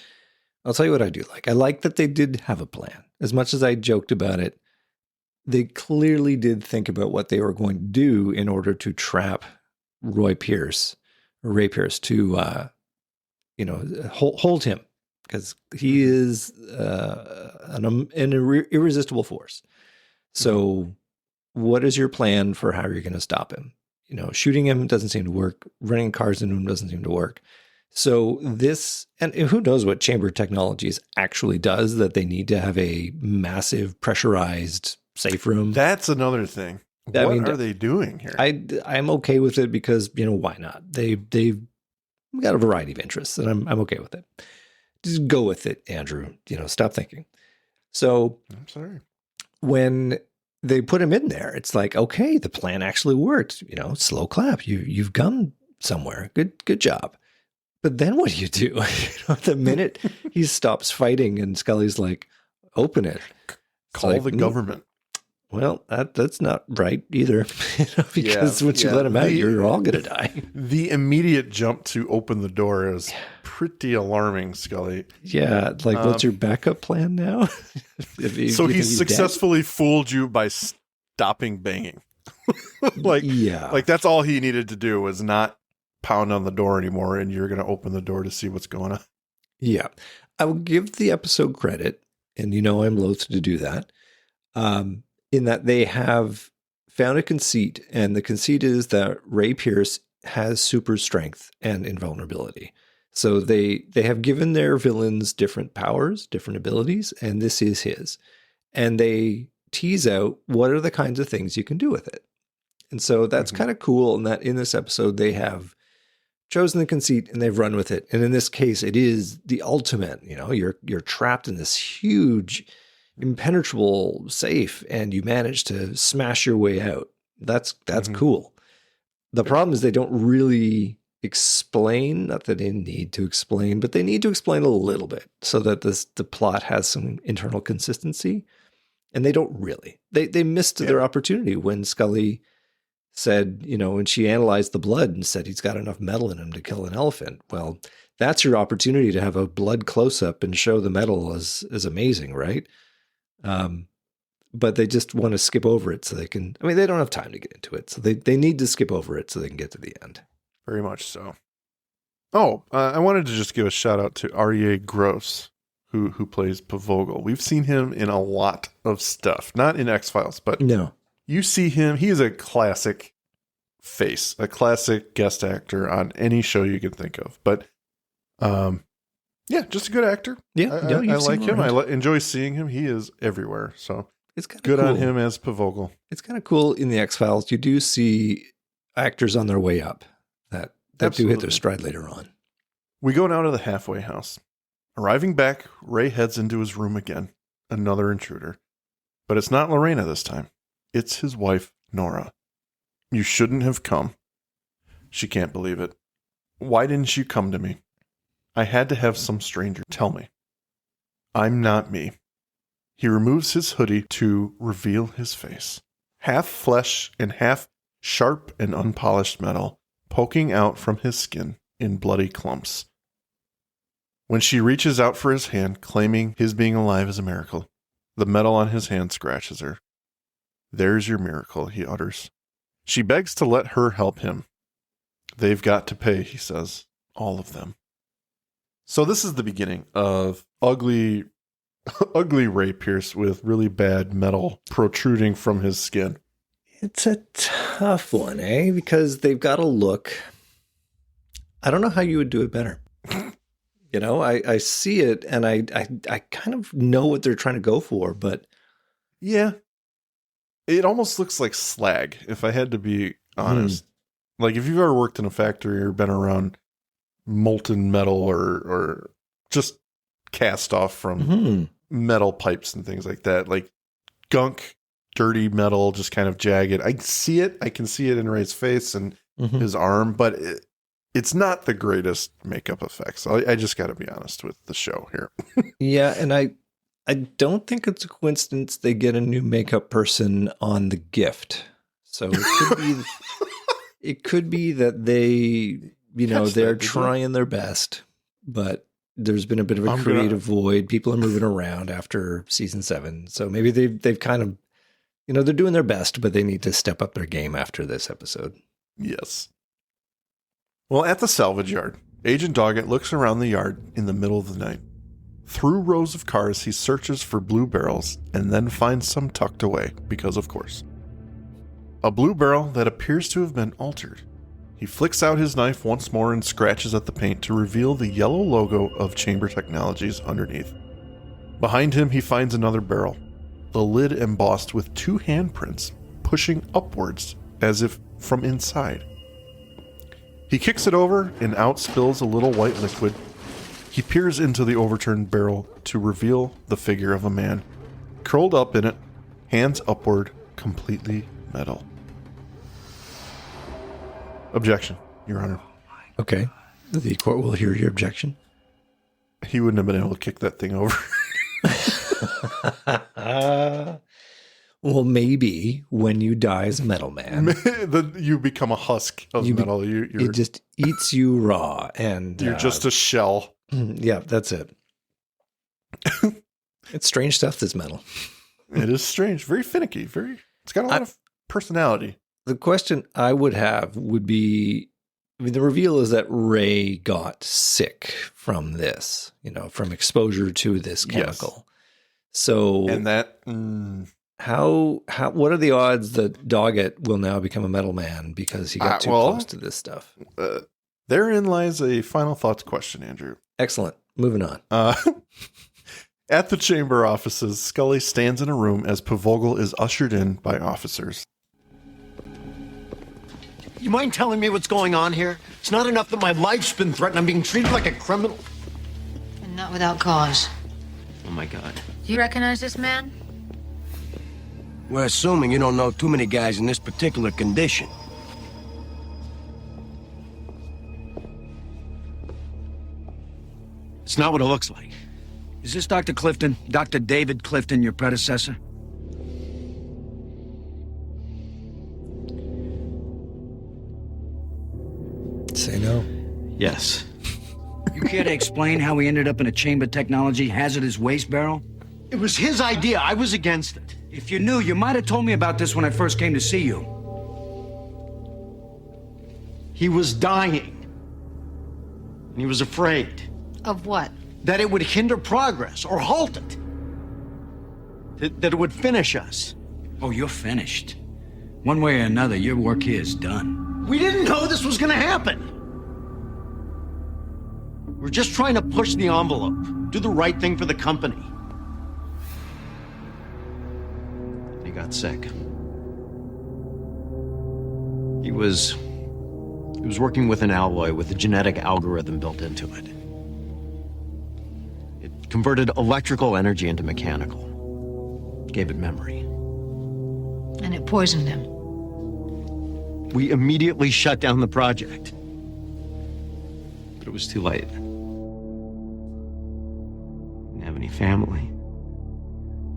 I'll tell you what I do like. I like that they did have a plan. As much as I joked about it, they clearly did think about what they were going to do in order to trap Ray Pierce to, hold him, because he is an irresistible force. So what is your plan for how you're going to stop him? Shooting him doesn't seem to work. Running cars into him doesn't seem to work. So this, and who knows what chamber technologies actually does, that they need to have a massive pressurized safe room. That's another thing. What are they doing here? I'm okay with it because, why not? They've got a variety of interests, and I'm okay with it. Just go with it, Andrew. Stop thinking. So I'm sorry. When they put him in there, it's like, okay, the plan actually worked. Slow clap. You've gone somewhere. Good job. But then what do? The minute he stops fighting and Scully's like, open it. Call the government. Well, that's not right either. Because once you let him out, you're all going to die. The immediate jump to open the door is pretty alarming, Scully. Yeah. What's your backup plan now? So he successfully fooled you by stopping banging. Like that's all he needed to do was not pound on the door anymore, and you're going to open the door to see what's going on. Yeah. I will give the episode credit, and I'm loath to do that, in that they have found a conceit, and the conceit is that Ray Pierce has super strength and invulnerability. So they have given their villains different powers, different abilities, and this is his. And they tease out what are the kinds of things you can do with it. And so that's kind of cool, in that in this episode they have chosen the conceit and they've run with it. And in this case, it is the ultimate. You're trapped in this huge, impenetrable safe, and you manage to smash your way out. That's cool. The problem is they don't really explain, not that they need to explain, but they need to explain a little bit so that the plot has some internal consistency. And they don't really. They missed their opportunity when Scully said, when she analyzed the blood and said he's got enough metal in him to kill an elephant. Well, that's your opportunity to have a blood close-up and show the metal as amazing, right? But they just want to skip over it so they can, they don't have time to get into it. So they need to skip over it so they can get to the end. Very much so. Oh, I wanted to just give a shout out to Aryeh Gross, who plays Pavogel. We've seen him in a lot of stuff, not in X-Files, but no. You see him. He is a classic face, a classic guest actor on any show you can think of. But, just a good actor. Yeah, I like him. I enjoy seeing him. He is everywhere. So it's kind of good cool. on him as Pavogel. It's kind of cool in the X-Files. You do see actors on their way up that do hit their stride later on. We go now to the halfway house. Arriving back, Ray heads into his room again. Another intruder. But it's not Lorena this time. It's his wife, Nora. You shouldn't have come. She can't believe it. Why didn't you come to me? I had to have some stranger tell me. I'm not me. He removes his hoodie to reveal his face. Half flesh and half sharp and unpolished metal, poking out from his skin in bloody clumps. When she reaches out for his hand, claiming his being alive is a miracle, the metal on his hand scratches her. There's your miracle, he utters. She begs to let her help him. They've got to pay, he says. All of them. So this is the beginning of ugly Ray Pierce with really bad metal protruding from his skin. It's a tough one, because they've got a look. I don't know how you would do it better. I see it and I kind of know what they're trying to go for, but yeah, it almost looks like slag, if I had to be honest. Like if you've ever worked in a factory or been around molten metal or just cast off from metal pipes and things like that, like gunk, dirty metal, just kind of jagged. I see it. I can see it in Ray's face and his arm, but it's not the greatest makeup effects. I just got to be honest with the show here. Yeah, and I don't think it's a coincidence they get a new makeup person on The Gift. So it could be that they, they're trying their best, but there's been a bit of a creative void. People are moving around after season 7. So maybe they've kind of, they're doing their best, but they need to step up their game after this episode. Yes. Well, at the salvage yard, Agent Doggett looks around the yard in the middle of the night. Through rows of cars, he searches for blue barrels and then finds some tucked away, because of course. A blue barrel that appears to have been altered. He flicks out his knife once more and scratches at the paint to reveal the yellow logo of Chamber Technologies underneath. Behind him, he finds another barrel, the lid embossed with 2 handprints pushing upwards as if from inside. He kicks it over and out spills a little white liquid. He peers into the overturned barrel to reveal the figure of a man, curled up in it, hands upward, completely metal. Objection, Your Honor. Okay. The court will hear your objection. He wouldn't have been able to kick that thing over. Well, maybe when you die as a metal man, You become a husk of metal. it just eats you raw, and you're just a shell. Yeah, that's it. It's strange stuff, this metal. It is strange, very finicky, it's got a lot of personality. The question I would have would be, I mean, the reveal is that Ray got sick from this, from exposure to this chemical. Yes. So, and that, what are the odds that Doggett will now become a metal man because he got too close to this stuff? Therein lies a final thoughts question, Andrew. Excellent. Moving on. At the chamber offices, Scully stands in a room as Pavogel is ushered in by officers. You mind telling me what's going on here? It's not enough that my life's been threatened. I'm being treated like a criminal. And not without cause. Oh, my God. Do you recognize this man? We're assuming you don't know too many guys in this particular condition. It's not what it looks like. Is this Dr. Clifton? Dr. David Clifton, your predecessor? Say no. Yes. You care to explain how we ended up in a Chamber Technology hazardous waste barrel? It was his idea. I was against it. If you knew, you might have told me about this when I first came to see you. He was dying. And he was afraid. Of what? That it would hinder progress or halt it. That it would finish us. Oh, you're finished. One way or another, your work here is done. We didn't know this was going to happen. We're just trying to push the envelope, do the right thing for the company. He got sick. He was working with an alloy with a genetic algorithm built into it. It converted electrical energy into mechanical, gave it memory. And it poisoned him. We immediately shut down the project. But it was too late. Didn't have any family.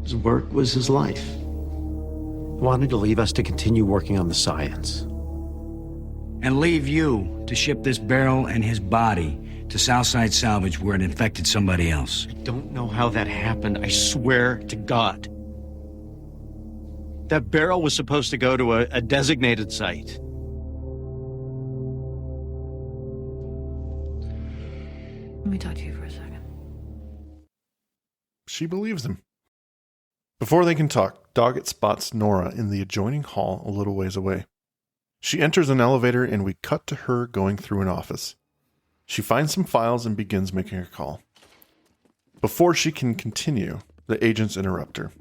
His work was his life. He wanted to leave us to continue working on the science. And leave you to ship this barrel and his body to Southside Salvage where it infected somebody else. I don't know how that happened, I swear to God. That barrel was supposed to go to a designated site. Let me talk to you for a second. She believes him. Before they can talk, Doggett spots Nora in the adjoining hall a little ways away. She enters an elevator and we cut to her going through an office. She finds some files and begins making a call. Before she can continue, the agents interrupt her.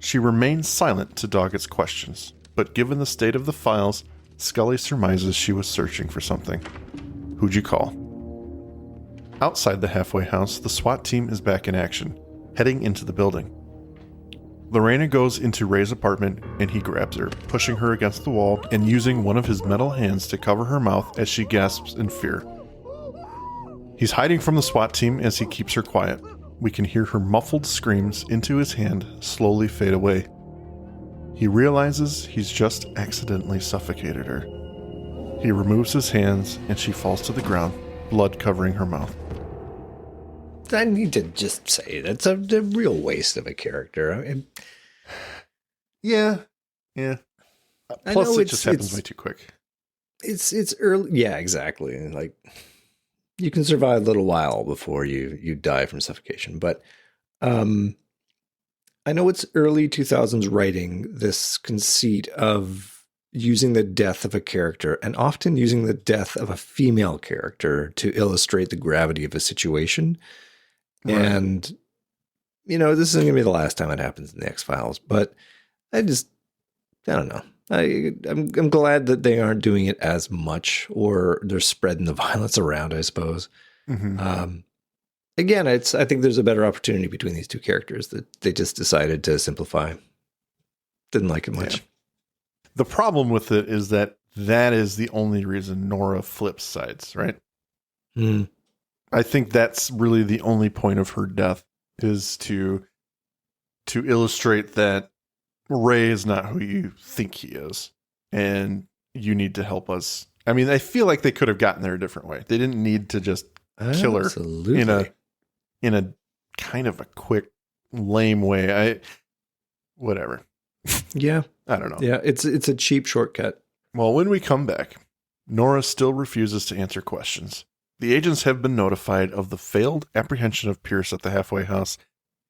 She remains silent to Doggett's questions, but given the state of the files, Scully surmises she was searching for something. Who'd you call? Outside the halfway house, the SWAT team is back in action, heading into the building. Lorena goes into Ray's apartment and he grabs her, pushing her against the wall and using one of his metal hands to cover her mouth as she gasps in fear. He's hiding from the SWAT team as he keeps her quiet. We can hear her muffled screams into his hand slowly fade away. He realizes he's just accidentally suffocated her. He removes his hands and she falls to the ground, blood covering her mouth. I need to just say that's a real waste of a character. I mean, Yeah. Plus, it just happens way too quick. It's early. Yeah, exactly. Like, you can survive a little while before you die from suffocation. But I know it's early 2000s writing, this conceit of using the death of a character, and often using the death of a female character to illustrate the gravity of a situation. Right. And, this isn't going to be the last time it happens in the X-Files, but I don't know. I'm glad that they aren't doing it as much, or they're spreading the violence around, I suppose. Mm-hmm. Again, I think there's a better opportunity between these two characters that they just decided to simplify. Didn't like it much. Yeah. The problem with it is that is the only reason Nora flips sides, right? Mm. I think that's really the only point of her death, is to illustrate that Ray is not who you think he is, and you need to help us. I mean, I feel like they could have gotten there a different way. They didn't need to just kill her in a kind of a quick, lame way. Whatever. Yeah. I don't know. Yeah, it's a cheap shortcut. Well, when we come back, Nora still refuses to answer questions. The agents have been notified of the failed apprehension of Pierce at the halfway house.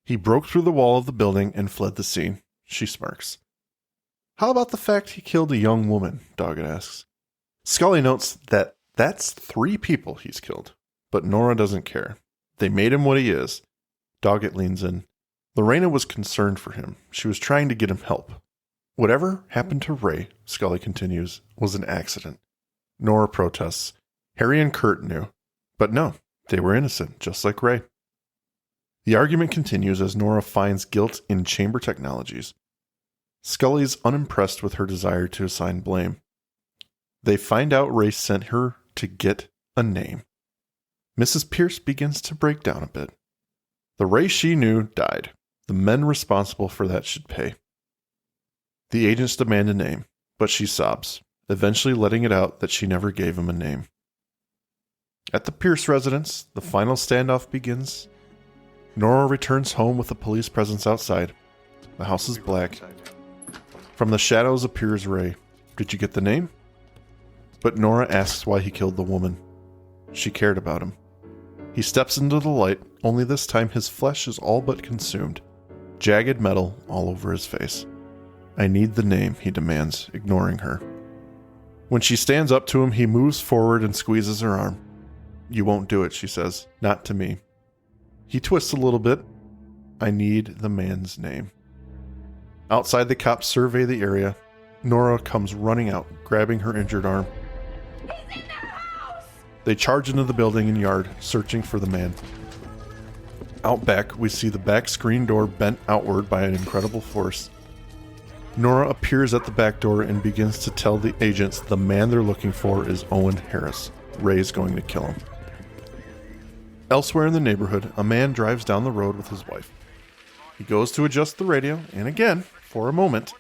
He broke through the wall of the building and fled the scene. She smirks. How about the fact he killed a young woman? Doggett asks. Scully notes that that's 3 people he's killed, but Nora doesn't care. They made him what he is. Doggett leans in. Lorena was concerned for him. She was trying to get him help. Whatever happened to Ray, Scully continues, was an accident. Nora protests. Harry and Kurt knew. But no, they were innocent, just like Ray. The argument continues as Nora finds guilt in chamber technologies. Scully's unimpressed with her desire to assign blame. They find out Ray sent her to get a name. Mrs. Pierce begins to break down a bit. The Ray she knew died. The men responsible for that should pay. The agents demand a name, but she sobs, eventually letting it out that she never gave him a name. At the Pierce residence, the final standoff begins. Nora returns home with a police presence outside. The house is black. From the shadows appears Ray. Did you get the name? But Nora asks why he killed the woman. She cared about him. He steps into the light, only this time his flesh is all but consumed. Jagged metal all over his face. I need the name, he demands, ignoring her. When she stands up to him, he moves forward and squeezes her arm. You won't do it, she says. Not to me. He twists a little bit. I need the man's name. Outside, the cops survey the area. Nora comes running out, grabbing her injured arm. He's in the house! They charge into the building and yard, searching for the man. Out back, we see the back screen door bent outward by an incredible force. Nora appears at the back door and begins to tell the agents the man they're looking for is Owen Harris. Ray's going to kill him. Elsewhere in the neighborhood, a man drives down the road with his wife. He goes to adjust the radio, and again, for a moment,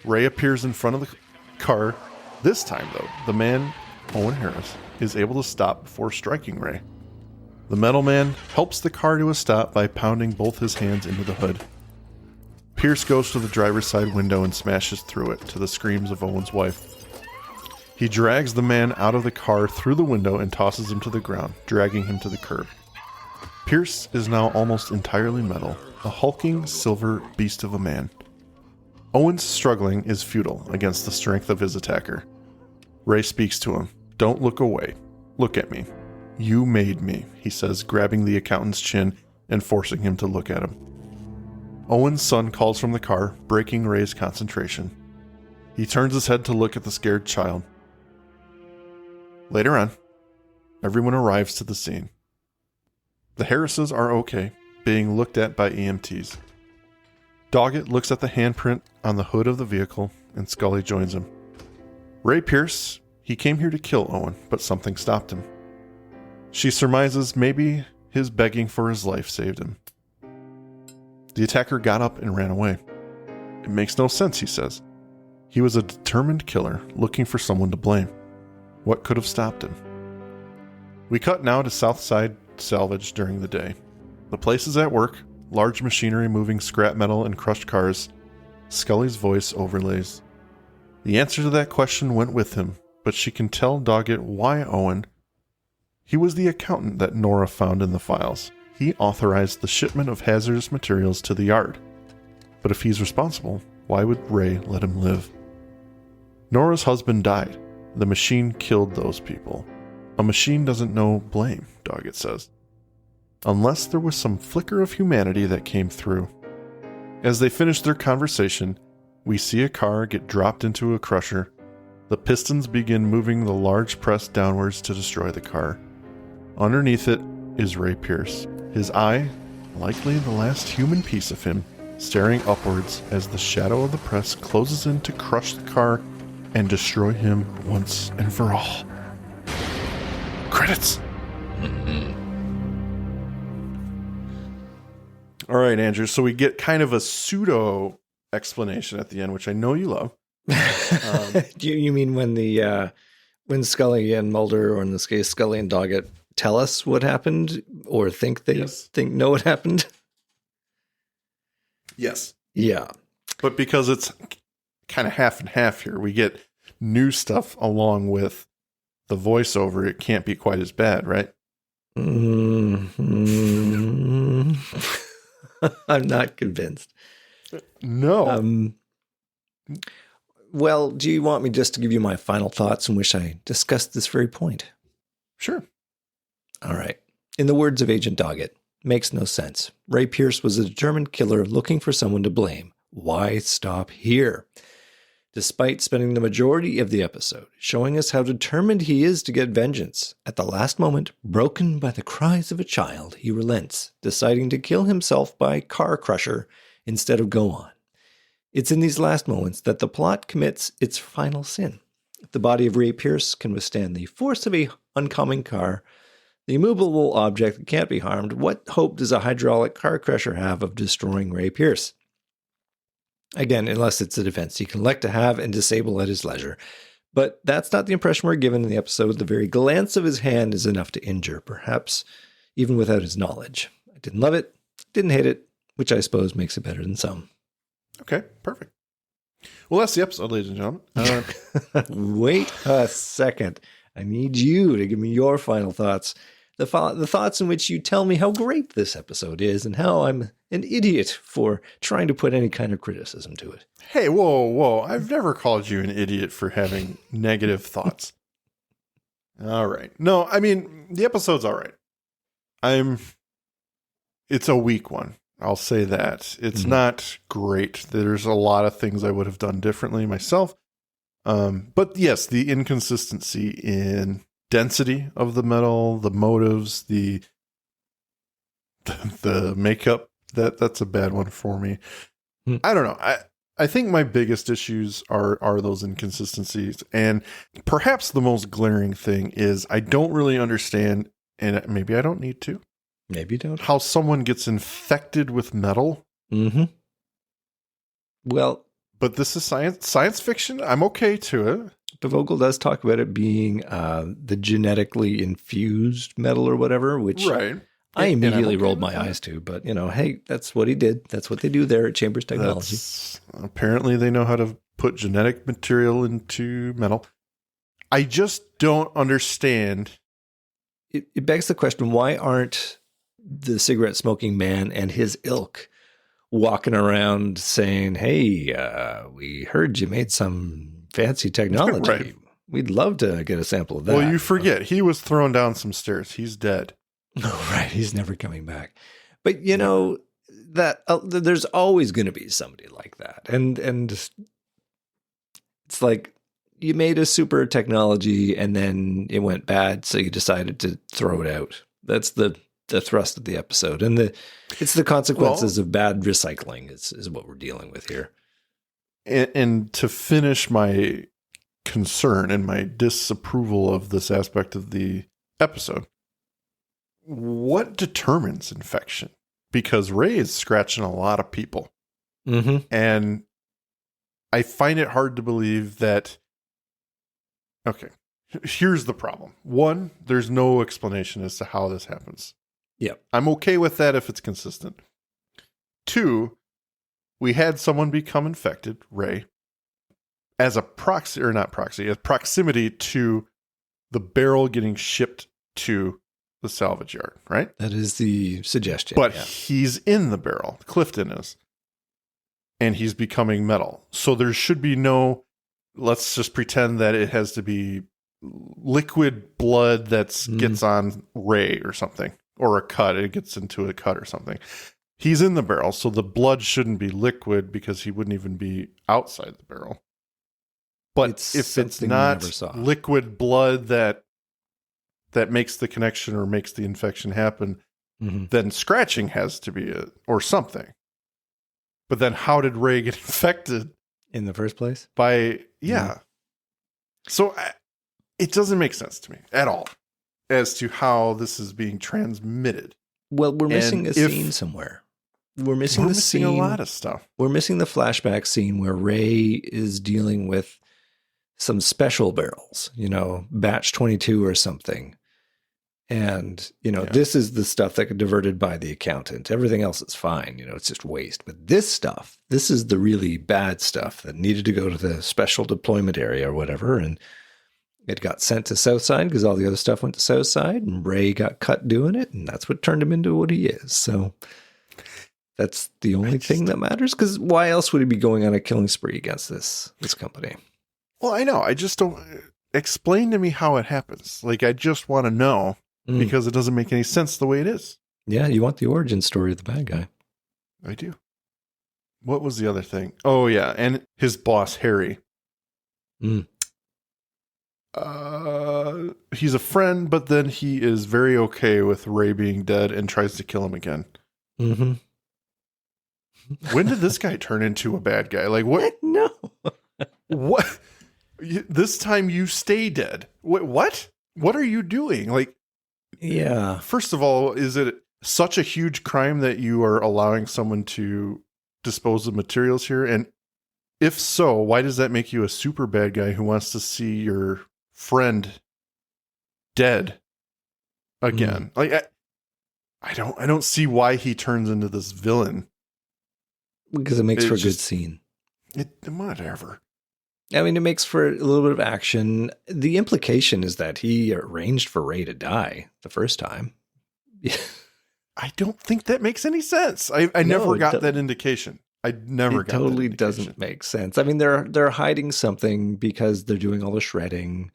Ray appears in front of the car. This time, though, the man, Owen Harris, is able to stop before striking Ray. The metal man helps the car to a stop by pounding both his hands into the hood. Pierce goes to the driver's side window and smashes through it to the screams of Owen's wife. He drags the man out of the car through the window and tosses him to the ground, dragging him to the curb. Pierce is now almost entirely metal, a hulking silver beast of a man. Owen's struggling is futile against the strength of his attacker. Ray speaks to him. Don't look away. Look at me. You made me, he says, grabbing the accountant's chin and forcing him to look at him. Owen's son calls from the car, breaking Ray's concentration. He turns his head to look at the scared child. Later on, everyone arrives to the scene. The Harrises are okay, being looked at by EMTs. Doggett looks at the handprint on the hood of the vehicle, and Scully joins him. Ray Pierce, he came here to kill Owen, but something stopped him. She surmises maybe his begging for his life saved him. The attacker got up and ran away. It makes no sense, he says. He was a determined killer, looking for someone to blame. What could have stopped him? We cut now to Southside Salvage during the day. The place is at work, large machinery moving scrap metal and crushed cars. Scully's voice overlays. The answer to that question went with him, but she can tell Doggett why Owen. He was the accountant that Nora found in the files. He authorized the shipment of hazardous materials to the yard. But if he's responsible, Why would Ray let him live? Nora's husband died. The machine killed those people. A machine doesn't know blame, Doggett says. Unless there was some flicker of humanity that came through. As they finish their conversation, we see a car get dropped into a crusher. The pistons begin moving the large press downwards to destroy the car. Underneath it is Ray Pierce, his eye, likely the last human piece of him, staring upwards as the shadow of the press closes in to crush the car and destroy him once and for all. Credits! All right, Andrew, so we get kind of a pseudo explanation at the end, which I know you love. You mean when Scully and Mulder, or in this case Scully and Doggett, tell us what happened, or think know what happened? Yes. Yeah. But because it's kind of half and half here, we get new stuff along with the voiceover. It can't be quite as bad, right? Mm-hmm. I'm not convinced. No. Well, do you want me just to give you my final thoughts in which I discussed this very point? Sure. All right. In the words of Agent Doggett, makes no sense. Ray Pierce was a determined killer looking for someone to blame. Why stop here? Despite spending the majority of the episode showing us how determined he is to get vengeance, at the last moment, broken by the cries of a child, he relents, deciding to kill himself by car crusher instead of go on. It's in these last moments that the plot commits its final sin. If the body of Ray Pierce can withstand the force of a oncoming car, the immovable object that can't be harmed, what hope does a hydraulic car crusher have of destroying Ray Pierce? Again, unless it's a defense he can elect to have and disable at his leisure. But that's not the impression we're given in the episode. The very glance of his hand is enough to injure, perhaps even without his knowledge. I didn't love it, didn't hate it, which I suppose makes it better than some. Okay, perfect. Well, that's the episode, ladies and gentlemen. Wait a second. I need you to give me your final thoughts. The thoughts in which you tell me how great this episode is and how I'm an idiot for trying to put any kind of criticism to it. Hey, whoa. I've never called you an idiot for having negative thoughts. All right. No, I mean, the episode's all right. It's a weak one. I'll say that. It's not great. There's a lot of things I would have done differently myself. But yes, the inconsistency in density of the metal, the motives, the makeup, that's a bad one for me. I don't know. I think my biggest issues are those inconsistencies. And perhaps the most glaring thing is I don't really understand, and maybe I don't need to. Maybe you don't. How someone gets infected with metal. Mm-hmm. Well, but this is science fiction. I'm okay to it. But Vogel does talk about it being the genetically infused metal or whatever, which I immediately rolled my eyes to. But, hey, that's what he did. That's what they do there at Chambers Technology. Apparently they know how to put genetic material into metal. I just don't understand. It begs the question, why aren't the cigarette smoking man and his ilk walking around saying, hey, we heard you made some fancy technology. Right. We'd love to get a sample of that. Well, you forget, he was thrown down some stairs. He's dead. Oh, right. He's never coming back. But, that there's always going to be somebody like that. And it's like you made a super technology and then it went bad, so you decided to throw it out. That's the thrust of the episode. And it's the consequences of bad recycling is what we're dealing with here. And to finish my concern and my disapproval of this aspect of the episode, what determines infection? Because Ray is scratching a lot of people. Mm-hmm. And I find it hard to believe that. Okay, here's the problem. One, there's no explanation as to how this happens. Yeah. I'm okay with that if it's consistent. Two, we had someone become infected, Ray, as a proximity to the barrel getting shipped to the salvage yard, right? That is the suggestion. But he's in the barrel. Clifton is. and he's becoming metal. So there should be no, let's just pretend that it has to be liquid blood that gets on Ray or something, or a cut. It gets into a cut or something. He's in the barrel, so the blood shouldn't be liquid because he wouldn't even be outside the barrel. But if it's not liquid blood that makes the connection or makes the infection happen, then scratching has to be it or something. But then how did Ray get infected in the first place? So it doesn't make sense to me at all as to how this is being transmitted. Well, we're missing a scene somewhere. We're missing the scene. A lot of stuff. We're missing the flashback scene where Ray is dealing with some special barrels, batch 22 or something. And, this is the stuff that got diverted by the accountant. Everything else is fine. It's just waste. But this is the really bad stuff that needed to go to the special deployment area or whatever. And it got sent to Southside because all the other stuff went to Southside, and Ray got cut doing it. And that's what turned him into what he is. So that's the only thing that matters. Because why else would he be going on a killing spree against this company? Well, I know. I just don't explain to me how it happens. Like, I just want to know because it doesn't make any sense the way it is. Yeah, you want the origin story of the bad guy. I do. What was the other thing? Oh, yeah. And his boss, Harry. He's a friend, but then he is very okay with Ray being dead and tries to kill him again. Mm-hmm. When did this guy turn into a bad guy? Like, what? No. What? This time you stay dead. What? What are you doing? Like, yeah. First of all, is it such a huge crime that you are allowing someone to dispose of materials here? And if so, why does that make you a super bad guy who wants to see your friend dead again? Like, I don't see why he turns into this villain. Because it makes for a good scene. Whatever. I mean, it makes for a little bit of action. The implication is that he arranged for Ray to die the first time. I don't think that makes any sense. I never got that indication. I never got that. It totally doesn't make sense. I mean, they're hiding something because they're doing all the shredding.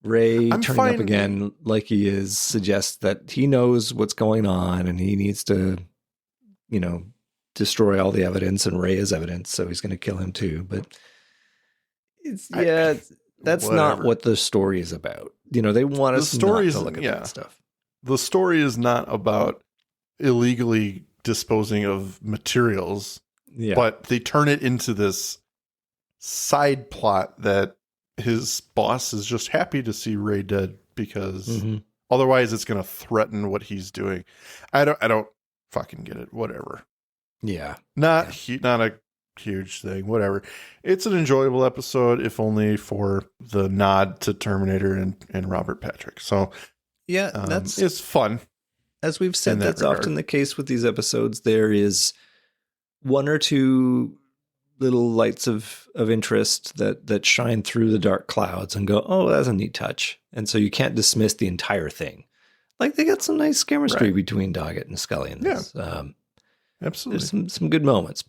Ray turning up again like he is suggests that he knows what's going on and he needs to, destroy all the evidence, and Ray is evidence, so he's going to kill him too. But that's not what the story is about. They want us not to look at that stuff. The story is not about illegally disposing of materials, but they turn it into this side plot that his boss is just happy to see Ray dead because otherwise it's going to threaten what he's doing. I don't fucking get it. Whatever. Yeah. Not a huge thing. Whatever. It's an enjoyable episode, if only for the nod to Terminator and Robert Patrick. So yeah, it's fun. As we've said, that's often the case with these episodes. There is one or two little lights of interest that shine through the dark clouds and go, oh, that's a neat touch. And so you can't dismiss the entire thing. Like, they got some nice chemistry between Doggett and Scully in this. Yeah. Absolutely. There's some good moments,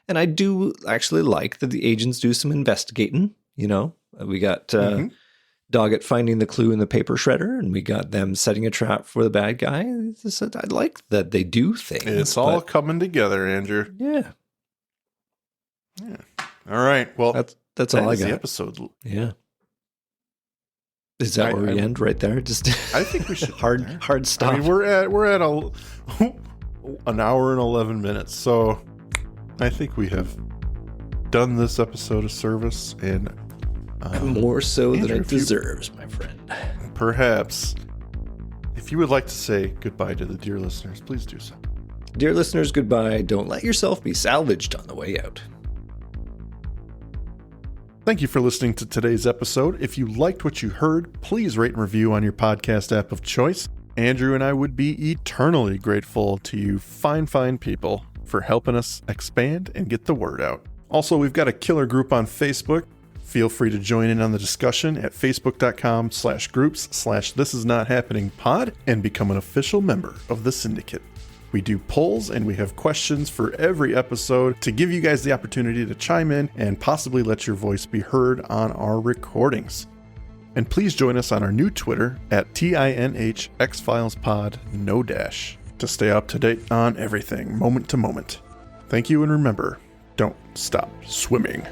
and I do actually like that the agents do some investigating. We got Doggett finding the clue in the paper shredder, and we got them setting a trap for the bad guy. I like that they do things. It's all coming together, Andrew. Yeah. Yeah. All right. Well, that's all I got. The episode. Yeah. Is that where we end right there? Just I think we should hard stop. I mean, we're at an hour and 11 minutes, so I think we have done this episode a service, and more so than it deserves, my friend. Perhaps, if you would like to say goodbye to the dear listeners, please do so. Dear listeners, goodbye. Don't let yourself be salvaged on the way out. Thank you for listening to today's episode. If you liked what you heard, please rate and review on your podcast app of choice. Andrew and I would be eternally grateful to you fine people for helping us expand and get the word out. Also, we've got a killer group on Facebook. Feel free to join in on the discussion at facebook.com/groups/thisisnothappeningpod and become an official member of the syndicate. We do polls and we have questions for every episode to give you guys the opportunity to chime in and possibly let your voice be heard on our recordings. And please join us on our new Twitter at tinhxfilespod no dash to stay up to date on everything moment to moment. Thank you, and remember, don't stop swimming.